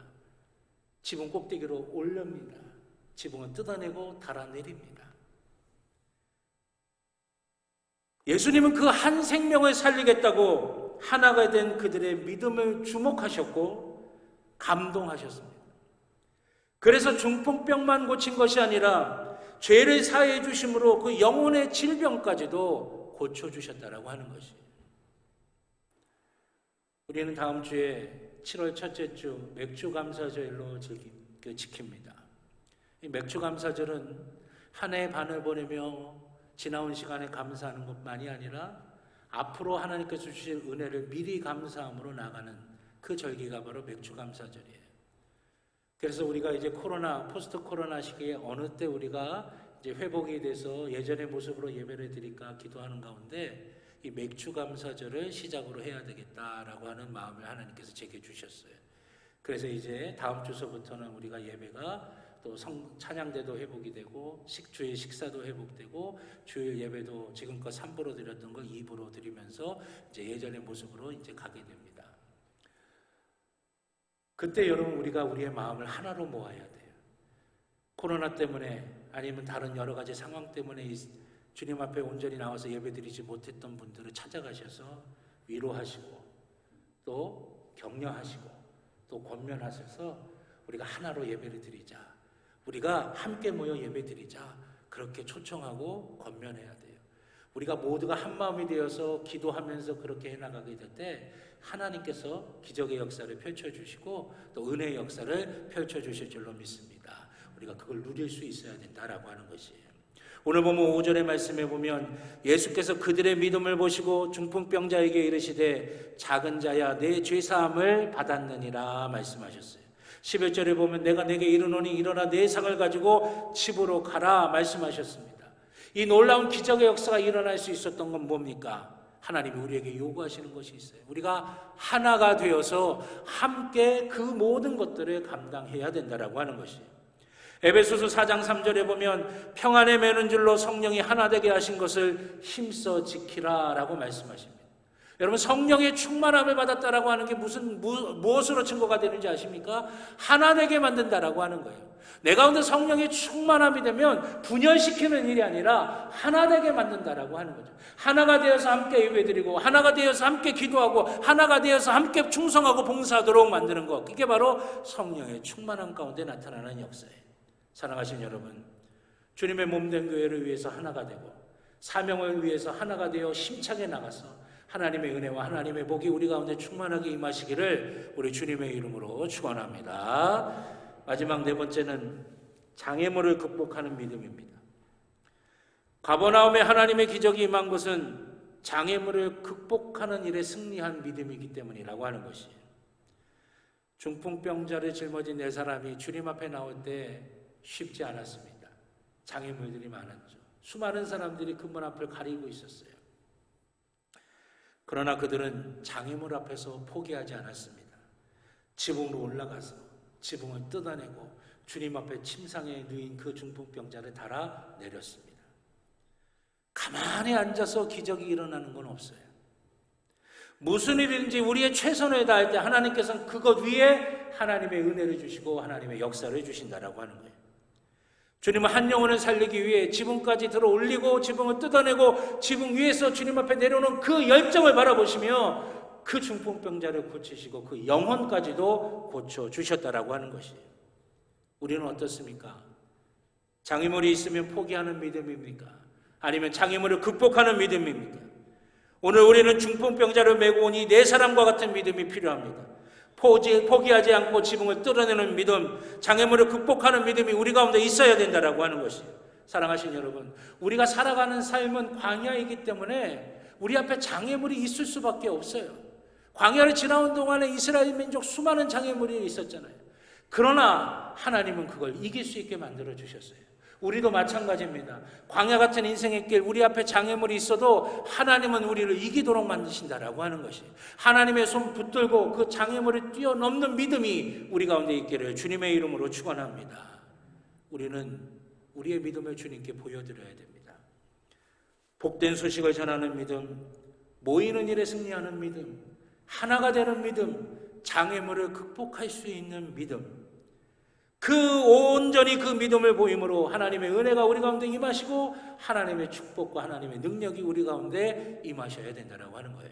지붕 꼭대기로 올립니다. 지붕은 뜯어내고 달아내립니다. 예수님은 그 한 생명을 살리겠다고 하나가 된 그들의 믿음을 주목하셨고 감동하셨습니다. 그래서 중풍병만 고친 것이 아니라 죄를 사해 주심으로 그 영혼의 질병까지도 고쳐주셨다라고 하는 것이에요. 우리는 다음 주에 7월 첫째 주 맥주 감사절로 지킵니다. 이 맥주 감사절은 한 해 반을 보내며 지나온 시간에 감사하는 것만이 아니라 앞으로 하나님께서 주실 은혜를 미리 감사함으로 나가는 그 절기가 바로 맥주 감사절이에요. 그래서 우리가 이제 포스트 코로나 시기에 어느 때 우리가 이제 회복이 돼서 예전의 모습으로 예배를 드릴까 기도하는 가운데 이 맥주 감사절을 시작으로 해야 되겠다라고 하는 마음을 하나님께서 제게 주셨어요. 그래서 이제 다음 주서부터는 우리가 예배가 또 찬양대도 회복이 되고 주일 식사도 회복되고 주일 예배도 지금껏 3부로 드렸던 걸 2부로 드리면서 이제 예전의 모습으로 이제 가게 됩니다. 그때 여러분 우리가 우리의 마음을 하나로 모아야 돼요. 코로나 때문에 아니면 다른 여러 가지 상황 때문에 주님 앞에 온전히 나와서 예배드리지 못했던 분들을 찾아가셔서 위로하시고 또 격려하시고 또 권면하셔서 우리가 하나로 예배를 드리자. 우리가 함께 모여 예배드리자. 그렇게 초청하고 권면해야 돼요. 우리가 모두가 한 마음이 되어서 기도하면서 그렇게 해나가게 될 때 하나님께서 기적의 역사를 펼쳐주시고 또 은혜의 역사를 펼쳐주실 줄로 믿습니다. 우리가 그걸 누릴 수 있어야 된다라고 하는 것이에요. 오늘 보면 5절의 말씀에 보면 예수께서 그들의 믿음을 보시고 중풍병자에게 이르시되 작은 자야 내 죄사함을 받았느니라 말씀하셨어요. 11절에 보면 내가 내게 이르노니 일어나 내 상을 가지고 집으로 가라 말씀하셨습니다. 이 놀라운 기적의 역사가 일어날 수 있었던 건 뭡니까? 하나님이 우리에게 요구하시는 것이 있어요. 우리가 하나가 되어서 함께 그 모든 것들을 감당해야 된다라고 하는 것이에요. 에베소서 4장 3절에 보면 평안에 매는 줄로 성령이 하나 되게 하신 것을 힘써 지키라 라고 말씀하십니다. 여러분 성령의 충만함을 받았다라고 하는 게 무엇으로 증거가 되는지 아십니까? 하나 되게 만든다라고 하는 거예요. 내 가운데 성령의 충만함이 되면 분열시키는 일이 아니라 하나 되게 만든다라고 하는 거죠. 하나가 되어서 함께 예배드리고 하나가 되어서 함께 기도하고 하나가 되어서 함께 충성하고 봉사하도록 만드는 것. 그게 바로 성령의 충만함 가운데 나타나는 역사예요. 사랑하신 여러분, 주님의 몸된 교회를 위해서 하나가 되고 사명을 위해서 하나가 되어 힘차게 나가서 하나님의 은혜와 하나님의 복이 우리 가운데 충만하게 임하시기를 우리 주님의 이름으로 축원합니다. 마지막 네 번째는 장애물을 극복하는 믿음입니다. 가버나움에 하나님의 기적이 임한 것은 장애물을 극복하는 일에 승리한 믿음이기 때문이라고 하는 것이에요. 중풍병자를 짊어진 네 사람이 주님 앞에 나올 때 쉽지 않았습니다. 장애물들이 많았죠. 수많은 사람들이 그 문 앞을 가리고 있었어요. 그러나 그들은 장애물 앞에서 포기하지 않았습니다. 지붕으로 올라가서 지붕을 뜯어내고 주님 앞에 침상에 누인 그 중풍병자를 달아내렸습니다. 가만히 앉아서 기적이 일어나는 건 없어요. 무슨 일인지 우리의 최선을 다할 때 하나님께서는 그것 위에 하나님의 은혜를 주시고 하나님의 역사를 주신다라고 하는 거예요. 주님은 한 영혼을 살리기 위해 지붕까지 들어 올리고 지붕을 뜯어내고 지붕 위에서 주님 앞에 내려오는 그 열정을 바라보시며 그 중풍병자를 고치시고 그 영혼까지도 고쳐주셨다라고 하는 것이에요. 우리는 어떻습니까? 장애물이 있으면 포기하는 믿음입니까? 아니면 장애물을 극복하는 믿음입니까? 오늘 우리는 중풍병자를 메고 온 이 네 사람과 같은 믿음이 필요합니다. 포기하지 않고 지붕을 뚫어내는 믿음, 장애물을 극복하는 믿음이 우리 가운데 있어야 된다라고 하는 것이에요. 사랑하신 여러분, 우리가 살아가는 삶은 광야이기 때문에 우리 앞에 장애물이 있을 수밖에 없어요. 광야를 지나온 동안에 이스라엘 민족 수많은 장애물이 있었잖아요. 그러나 하나님은 그걸 이길 수 있게 만들어 주셨어요. 우리도 마찬가지입니다. 광야 같은 인생의 길, 우리 앞에 장애물이 있어도 하나님은 우리를 이기도록 만드신다라고 하는 것이 하나님의 손 붙들고 그 장애물을 뛰어넘는 믿음이 우리 가운데 있기를 주님의 이름으로 축원합니다. 우리는 우리의 믿음을 주님께 보여드려야 됩니다. 복된 소식을 전하는 믿음, 모이는 일에 승리하는 믿음, 하나가 되는 믿음, 장애물을 극복할 수 있는 믿음, 그 온전히 그 믿음을 보임으로 하나님의 은혜가 우리 가운데 임하시고 하나님의 축복과 하나님의 능력이 우리 가운데 임하셔야 된다고 하는 거예요.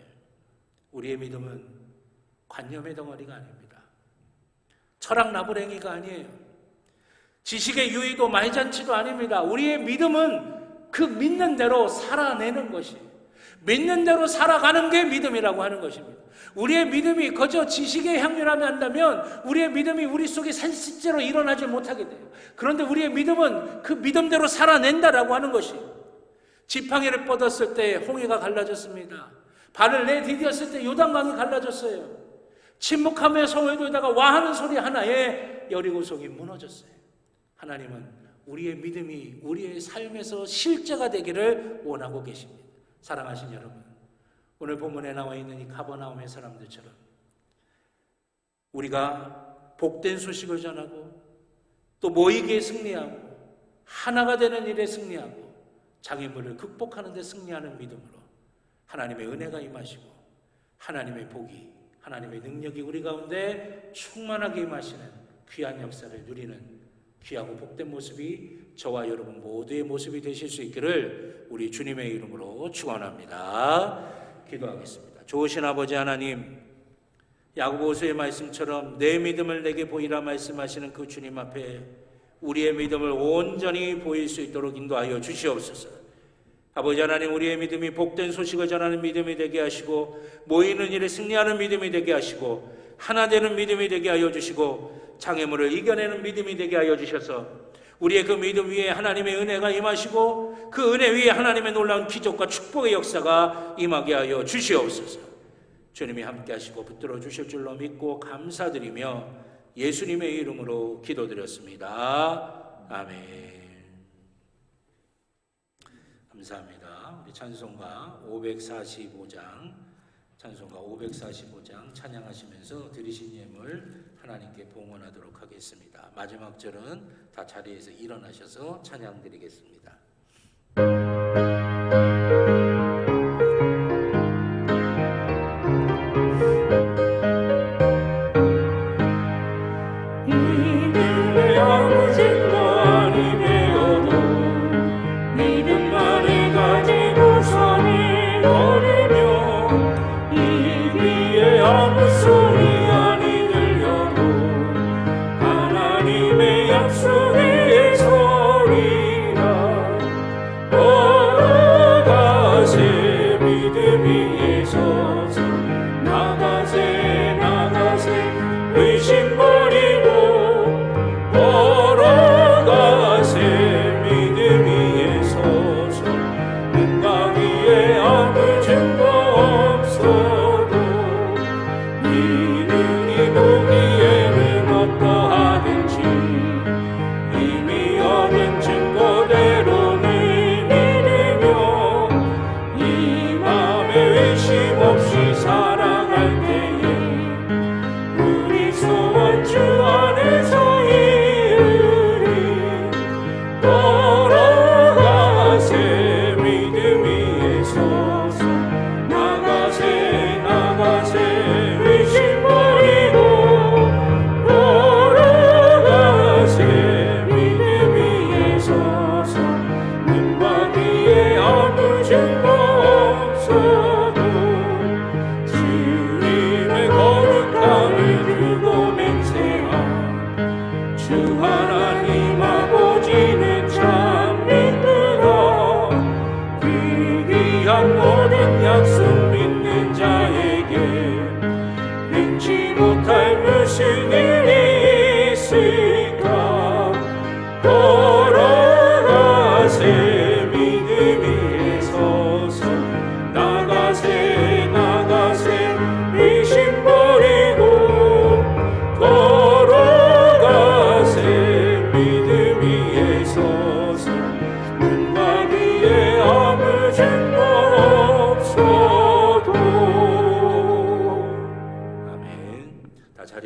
우리의 믿음은 관념의 덩어리가 아닙니다. 철학 나부랭이가 아니에요. 지식의 유의도 말잔치도 아닙니다. 우리의 믿음은 그 믿는 대로 살아내는 것이에요. 믿는 대로 살아가는 게 믿음이라고 하는 것입니다. 우리의 믿음이 거저 지식에 향유하면 한다면 우리의 믿음이 우리 속에 실제로 일어나지 못하게 돼요. 그런데 우리의 믿음은 그 믿음대로 살아낸다라고 하는 것이에요. 지팡이를 뻗었을 때 홍해가 갈라졌습니다. 발을 내디뎠을 때 요단강이 갈라졌어요. 침묵하며 성을 돌다가 와하는 소리 하나에 여리고성이 무너졌어요. 하나님은 우리의 믿음이 우리의 삶에서 실제가 되기를 원하고 계십니다. 사랑하신 여러분, 오늘 본문에 나와 있는 이 가버나움의 사람들처럼 우리가 복된 소식을 전하고 또 모이기에 승리하고 하나가 되는 일에 승리하고 장애물을 극복하는 데 승리하는 믿음으로 하나님의 은혜가 임하시고 하나님의 복이, 하나님의 능력이 우리 가운데 충만하게 임하시는 귀한 역사를 누리는 귀하고 복된 모습이 저와 여러분 모두의 모습이 되실 수 있기를 우리 주님의 이름으로 축원합니다. 기도하겠습니다. 좋으신 아버지 하나님, 야고보서의 말씀처럼 내 믿음을 내게 보이라 말씀하시는 그 주님 앞에 우리의 믿음을 온전히 보일 수 있도록 인도하여 주시옵소서. 아버지 하나님, 우리의 믿음이 복된 소식을 전하는 믿음이 되게 하시고 모이는 일에 승리하는 믿음이 되게 하시고 하나 되는 믿음이 되게 하여 주시고 장애물을 이겨내는 믿음이 되게 하여 주셔서 우리의 그 믿음 위에 하나님의 은혜가 임하시고 그 은혜 위에 하나님의 놀라운 기적과 축복의 역사가 임하게 하여 주시옵소서. 주님이 함께 하시고 붙들어 주실 줄로 믿고 감사드리며 예수님의 이름으로 기도드렸습니다. 아멘. 감사합니다. 우리 찬송가 545장 찬양하시면서 드리신 예물 하나님께 봉헌하도록 하겠습니다. 마지막 절은 다 자리에서 일어나셔서 찬양 드리겠습니다.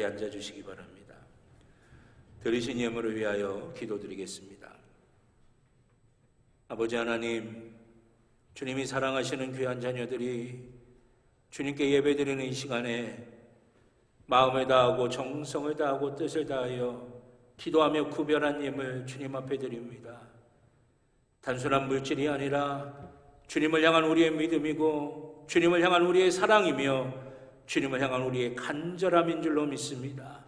앉아주시기 바랍니다. 드리신 예물을 위하여 기도드리겠습니다. 아버지 하나님, 주님이 사랑하시는 귀한 자녀들이 주님께 예배드리는 이 시간에 마음을 다하고 정성을 다하고 뜻을 다하여 기도하며 구별한 예물 주님 앞에 드립니다. 단순한 물질이 아니라 주님을 향한 우리의 믿음이고 주님을 향한 우리의 사랑이며 주님을 향한 우리의 간절함인 줄로 믿습니다.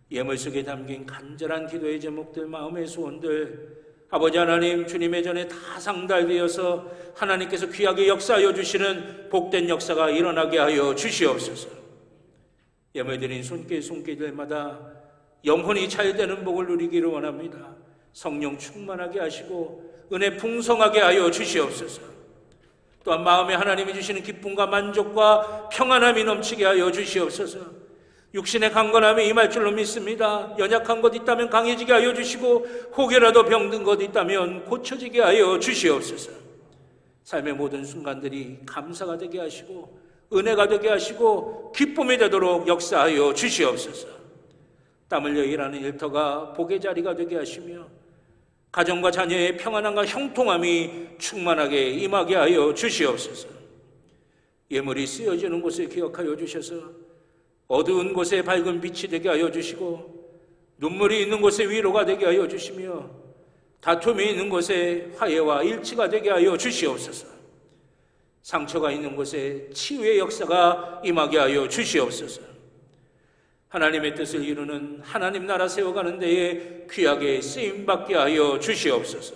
예물 속에 담긴 간절한 기도의 제목들, 마음의 소원들 아버지 하나님, 주님의 전에 다 상달되어서 하나님께서 귀하게 역사하여 주시는 복된 역사가 일어나게 하여 주시옵소서. 예배드린 손길마다 영혼이 잘되는 복을 누리기를 원합니다. 성령 충만하게 하시고 은혜 풍성하게 하여 주시옵소서. 또한 마음에 하나님이 주시는 기쁨과 만족과 평안함이 넘치게 하여 주시옵소서. 육신의 강건함이 임할 줄로 믿습니다. 연약한 것 있다면 강해지게 하여 주시고 혹여라도 병든 것 있다면 고쳐지게 하여 주시옵소서. 삶의 모든 순간들이 감사가 되게 하시고 은혜가 되게 하시고 기쁨이 되도록 역사하여 주시옵소서. 땀 흘려 일하는 일터가 복의 자리가 되게 하시며 가정과 자녀의 평안함과 형통함이 충만하게 임하게 하여 주시옵소서. 예물이 쓰여지는 곳에 기억하여 주셔서 어두운 곳에 밝은 빛이 되게 하여 주시고 눈물이 있는 곳에 위로가 되게 하여 주시며 다툼이 있는 곳에 화해와 일치가 되게 하여 주시옵소서. 상처가 있는 곳에 치유의 역사가 임하게 하여 주시옵소서. 하나님의 뜻을 이루는 하나님 나라 세워가는 데에 귀하게 쓰임받게 하여 주시옵소서.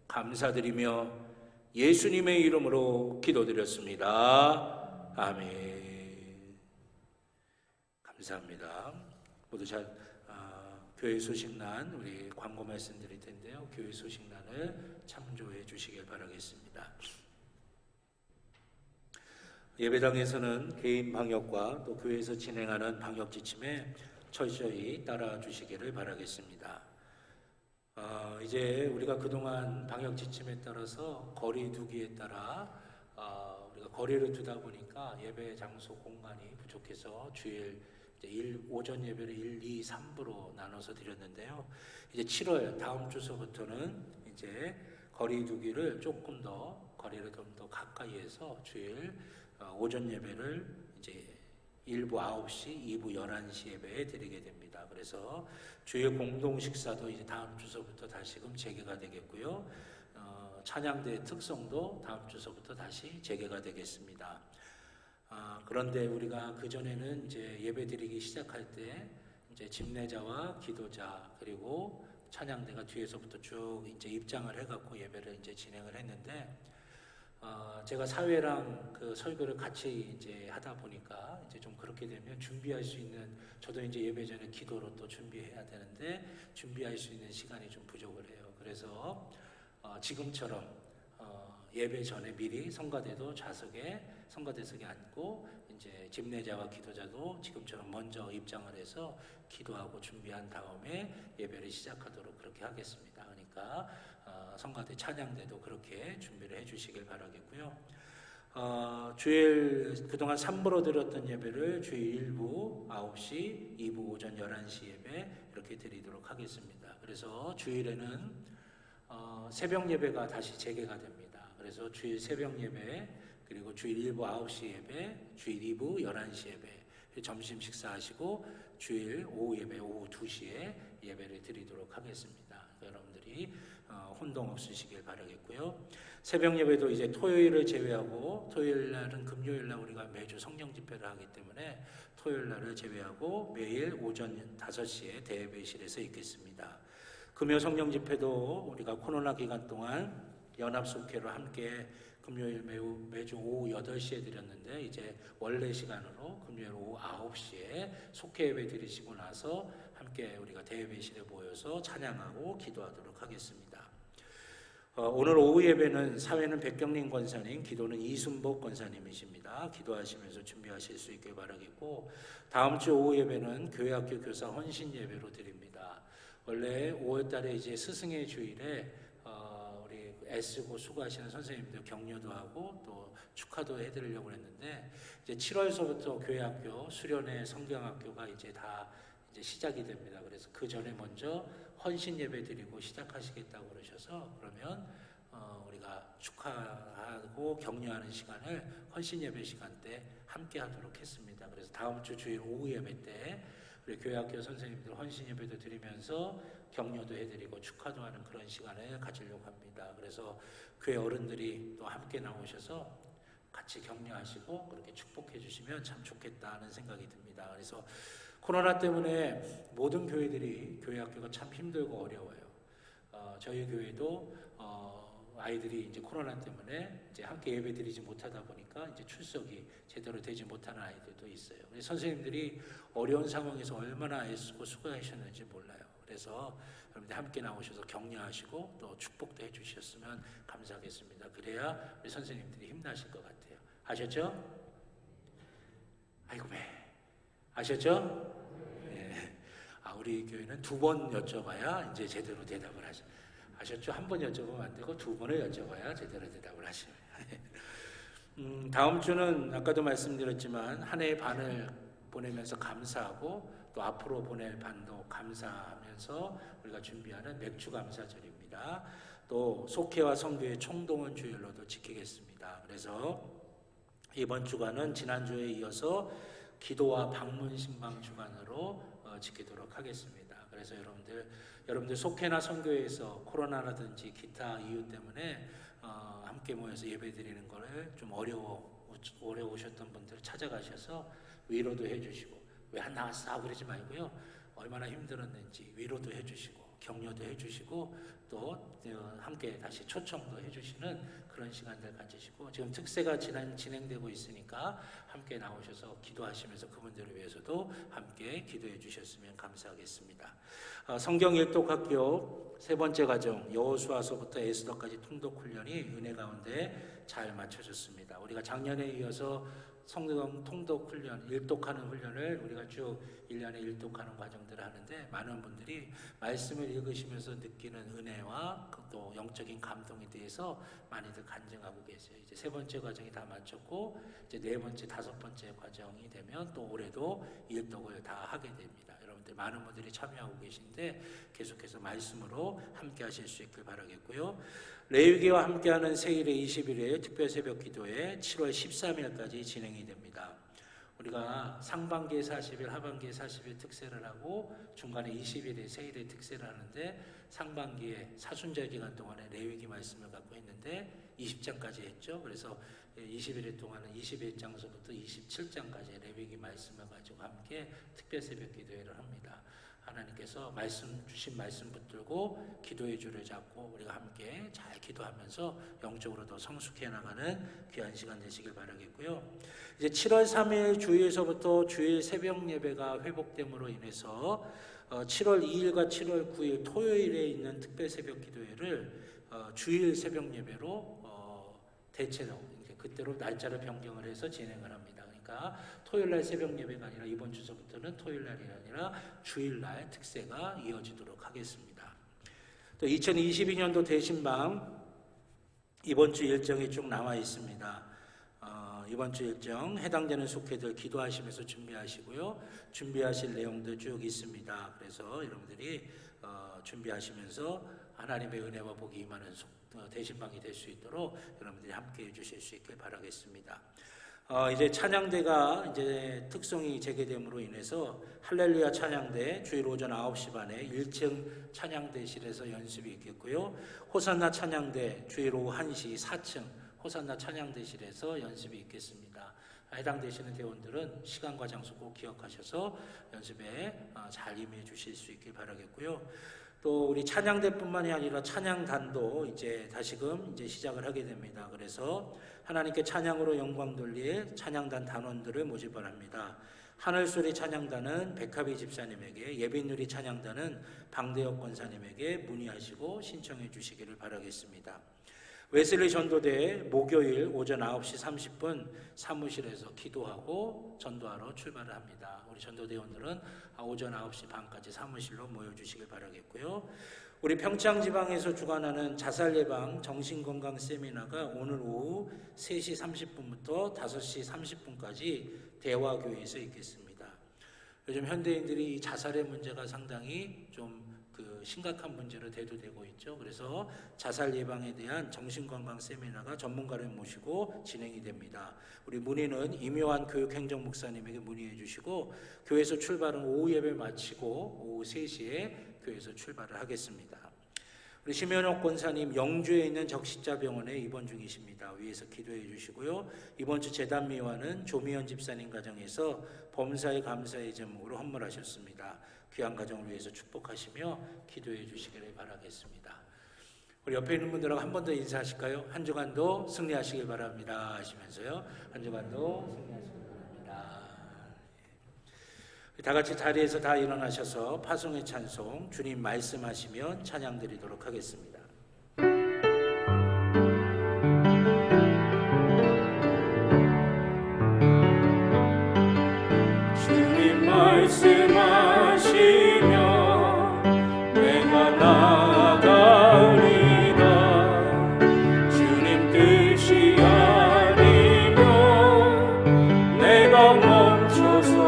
감사드리며 예수님의 이름으로 기도드렸습니다. 아멘. 감사합니다. 모두 교회 소식란 우리 광고 말씀드릴 텐데요. 교회 소식란을 참조해 주시길 바라겠습니다. 예배당에서는 개인 방역과 또 교회에서 진행하는 방역 지침에 철저히 따라 주시기를 바라겠습니다. 이제 우리가 그동안 방역 지침에 따라서 거리 두기에 따라 우리가 거리를 두다 보니까 예배 장소 공간이 부족해서 주일 오전 예배를 1, 2, 3부로 나눠서 드렸는데요. 이제 7월 다음 주서부터는 이제 거리 두기를 조금 더 거리를 좀 더 가까이에서 주일 오전 예배를 이제 1부 9시, 2부 11시 예배에 드리게 됩니다. 그래서 주일 공동 식사도 이제 다음 주서부터 다시금 재개가 되겠고요. 찬양대 특성도 다음 주서부터 다시 재개가 되겠습니다. 그런데 우리가 그전에는 이제 예배 드리기 시작할 때 이제 집례자와 기도자 그리고 찬양대가 뒤에서부터 쭉 이제 입장을 해갖고 예배를 이제 진행을 했는데, 제가 사회랑 그 설교를 같이 이제 하다 보니까 이제 좀 그렇게 되면 준비할 수 있는, 저도 이제 예배 전에 기도로 또 준비해야 되는데 준비할 수 있는 시간이 좀 부족을 해요. 그래서 지금처럼 예배 전에 미리 성가대도 성가대석에 앉고 이제 집례자와 기도자도 지금처럼 먼저 입장을 해서 기도하고 준비한 다음에 예배를 시작하도록 그렇게 하겠습니다. 그러니까 성가대 찬양대도 그렇게 준비를 해주시길 바라겠고요. 주일 그동안 3부로 드렸던 예배를 주일 1부 9시, 2부 오전 11시 예배 이렇게 드리도록 하겠습니다. 그래서 주일에는 새벽 예배가 다시 재개가 됩니다. 그래서 주일 새벽 예배, 그리고 주일 1부 9시 예배, 주일 2부 11시 예배, 점심 식사하시고 주일 오후 예배 오후 2시에 예배를 드리도록 하겠습니다. 여러분들이 혼동 없으시길 바라겠고요. 새벽 예배도 이제 토요일을 제외하고, 토요일 날은 금요일 날 우리가 매주 성령 집회를 하기 때문에 토요일 날을 제외하고 매일 오전 5시에 대예배실에서 있겠습니다. 금요 성령 집회도 우리가 코로나 기간 동안 연합속회로 함께 금요일 매주 오후 8시에 드렸는데, 이제 원래 시간으로 금요일 오후 9시에 속회 예배 드리시고 나서 함께 우리가 대예배실에 모여서 찬양하고 기도하도록 하겠습니다. 오늘 오후 예배는 사회는 백경림 권사님, 기도는 이순복 권사님이십니다. 기도하시면서 준비하실 수 있길 바라겠고, 다음 주 오후 예배는 교회학교 교사 헌신 예배로 드립니다. 원래 5월 달에 이제 스승의 주일에 우리 애쓰고 수고하시는 선생님들 격려도 하고 또 축하도 해드리려고 했는데, 이제 7월서부터 교회학교 수련회 성경학교가 이제 다 이제 시작이 됩니다. 그래서 그 전에 먼저 헌신 예배 드리고 시작하시겠다고 그러셔서, 그러면 우리가 축하하고 격려하는 시간을 헌신 예배 시간 때 함께 하도록 했습니다. 그래서 다음 주 주일 오후 예배 때 우리 교회학교 선생님들 헌신 예배도 드리면서 격려도 해드리고 축하도 하는 그런 시간을 가지려고 합니다. 그래서 교회 어른들이 또 함께 나오셔서 같이 격려하시고 그렇게 축복해 주시면 참 좋겠다는 생각이 듭니다. 그래서 코로나 때문에 모든 교회들이, 교회학교가 참 힘들고 어려워요. 저희 교회도 아이들이 이제 코로나 때문에 이제 함께 예배드리지 못하다 보니까 이제 출석이 제대로 되지 못하는 아이들도 있어요. 선생님들이 어려운 상황에서 얼마나 애쓰고 수고하셨는지 몰라요. 그래서 여러분들 함께 나오셔서 격려하시고 또 축복도 해주셨으면 감사하겠습니다. 그래야 우리 선생님들이 힘나실 것 같아요. 아셨죠? 아이고 왜? 아셨죠? 네. 우리 교회는 2번 여쭤봐야 이제 제대로 대답을 하죠. 아셨죠? 1번 여쭤보면 안 되고 2번을 여쭤봐야 제대로 대답을 하시면. 다음 주는 아까도 말씀드렸지만 한 해의 반을 보내면서 감사하고 또 앞으로 보낼 반도 감사하면서 우리가 준비하는 맥주 감사절입니다. 또 속회와 성교의 총동원 주일로도 지키겠습니다. 그래서 이번 주간은 지난주에 이어서 기도와 방문 신방 주간으로 지키도록 하겠습니다. 그래서 여러분들 속회나 선교회에서 코로나라든지 기타 이유 때문에 함께 모여서 예배드리는 거를 좀 어려우셨던 분들 찾아가셔서 위로도 해주시고 왜 안 나왔어? 그러지 말고요. 얼마나 힘들었는지 위로도 해주시고 격려도 해주시고 또 함께 다시 초청도 해주시는 그런 시간들 가지시고 지금 특세가 진행되고 있으니까 함께 나오셔서 기도하시면서 그분들을 위해서도 함께 기도해 주셨으면 감사하겠습니다. 성경 일독학교 3번째 과정 여호수아서부터 에스더까지 통독 훈련이 은혜 가운데 잘 마쳐졌습니다. 우리가 작년에 이어서 성경 통독 훈련, 일독하는 훈련을 우리가 쭉 1년에 일독하는 과정들을 하는데 많은 분들이 말씀을 읽으시면서 느끼는 은혜와 또 영적인 감동에 대해서 많이들 간증하고 계세요. 이제 3번째 과정이 다 마쳤고 이제 4번째, 5번째 과정이 되면 또 올해도 일독을 다 하게 됩니다. 여러분들 많은 분들이 참여하고 계신데 계속해서 말씀으로 함께 하실 수 있길 바라겠고요. 레위기와 함께하는 세일의 20일에 특별 새벽 기도회 7월 13일까지 진행이 됩니다. 우리가 상반기에 40일, 하반기에 40일 특세를 하고 중간에 20일에 세일의 특세를 하는데 상반기에 사순절 기간 동안에 레위기 말씀을 갖고 했는데 20장까지 했죠. 그래서 20일 동안은 21장서부터 27장까지 레위기 말씀을 가지고 함께 특별 새벽 기도회를 합니다. 하나님께서 주신 말씀 붙들고 기도의 줄을 잡고 우리가 함께 잘 기도하면서 영적으로 더 성숙해 나가는 귀한 시간 되시길 바라겠고요. 이제 7월 3일 주일서부터 주일 새벽 예배가 회복됨으로 인해서 7월 2일과 7월 9일 토요일에 있는 특별 새벽 기도회를 주일 새벽 예배로 대체로 그때로 날짜를 변경을 해서 진행을 합니다. 그러니까 토요일날 새벽 예배가 아니라 이번 주서부터는 토요일날이 아니라 주일날 특세가 이어지도록 하겠습니다. 또 2022년도 대신방 이번 주 일정이 쭉 나와 있습니다. 이번 주 일정 해당되는 속회들 기도하시면서 준비하시고요. 준비하실 내용도 쭉 있습니다. 그래서 여러분들이 준비하시면서 하나님의 은혜와 복이 임하는 대신방이 될 수 있도록 여러분들이 함께 해주실 수 있길 바라겠습니다. 이제 찬양대가 이제 특성이 재개됨으로 인해서 할렐루야 찬양대 주일 오전 9시 반에 1층 찬양대실에서 연습이 있겠고요. 호산나 찬양대 주일 오후 1시 4층 호산나 찬양대실에서 연습이 있겠습니다. 해당되시는 대원들은 시간과 장소 꼭 기억하셔서 연습에 잘 임해 주실 수 있길 바라겠고요. 또 우리 찬양대뿐만이 아니라 찬양단도 이제 다시금 이제 시작을 하게 됩니다. 그래서 하나님께 찬양으로 영광 돌릴 찬양단 단원들을 모집을 합니다. 하늘소리 찬양단은 백합이 집사님에게, 예빈누리 찬양단은 방대혁 권사님에게 문의하시고 신청해 주시기를 바라겠습니다. 웨슬리 전도대 목요일 오전 9시 30분 사무실에서 기도하고 전도하러 출발을 합니다. 우리 전도대원들은 오전 9시 반까지 사무실로 모여주시길 바라겠고요. 우리 평창지방에서 주관하는 자살예방 정신건강 세미나가 오늘 오후 3시 30분부터 5시 30분까지 대화교회에서 있겠습니다. 요즘 현대인들이 이 자살의 문제가 상당히 좀 심각한 문제로 대두되고 있죠. 그래서 자살 예방에 대한 정신건강 세미나가 전문가를 모시고 진행이 됩니다. 우리 문의는 임요한 교육행정 목사님에게 문의해 주시고 교회에서 출발은 오후 예배 마치고 오후 3시에 교회에서 출발을 하겠습니다. 우리 심현옥 권사님 영주에 있는 적십자병원에 입원 중이십니다. 위에서 기도해 주시고요. 이번 주 재단미화는 조미연 집사님 가정에서 범사에 감사의 제목으로 헌물하셨습니다. 귀한 가정을 위해서 축복하시며 기도해 주시기를 바라겠습니다. 우리 옆에 있는 분들하고 한 번 더 인사하실까요? 한 주간도 승리하시길 바랍니다 하시면서요. 한 주간도 승리하시길 바랍니다. 다 같이 자리에서 다 일어나셔서 파송의 찬송 주님 말씀하시면 찬양 드리도록 하겠습니다. 주님 말씀하시면 내가 나아가리라. 주님 뜻이 아니면 내가 멈춰서리라.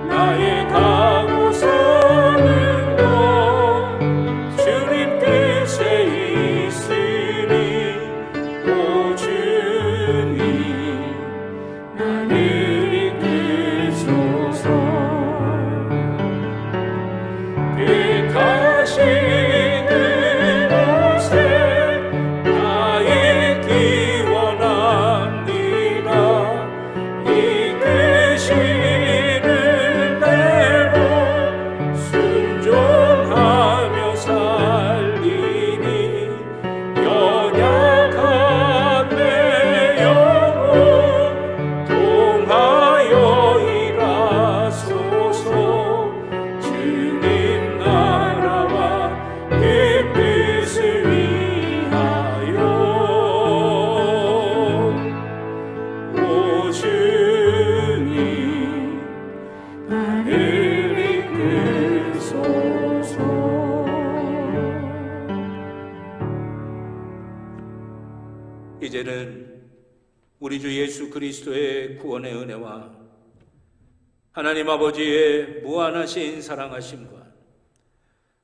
나의 가고서는 것 주님 뜻에 있으니 오 주님 나를 이끄소서. 뜻하시는 곳에 나의 길 원합니다. 이끄시는 대로 순종하며 살리니 연약한 내 영혼 통하여 일하소서. 주님 나라와 그 뜻을 위하여 오 주님 나를 이끄소서. 이제는 우리 주 예수 그리스도의 구원의 은혜와 하나님 아버지의 무한하신 사랑하심과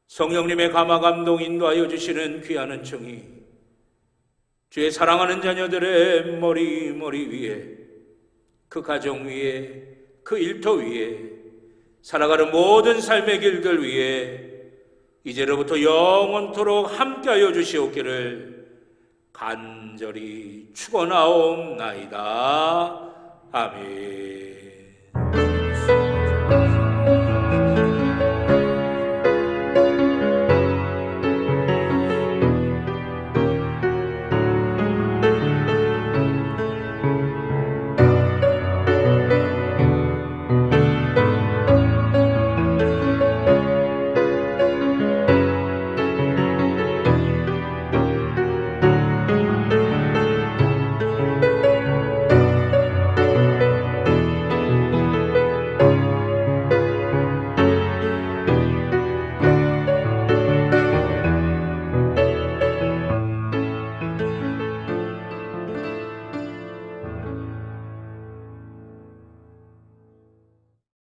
성령님의 감화 감동 인도하여 주시는 귀한 은총이 주의 사랑하는 자녀들의 머리 위에, 그 가정 위에, 그 일터 위에, 살아가는 모든 삶의 길들 위에 이제로부터 영원토록 함께하여 주시옵기를 간절히 축원하옵나이다. 아멘.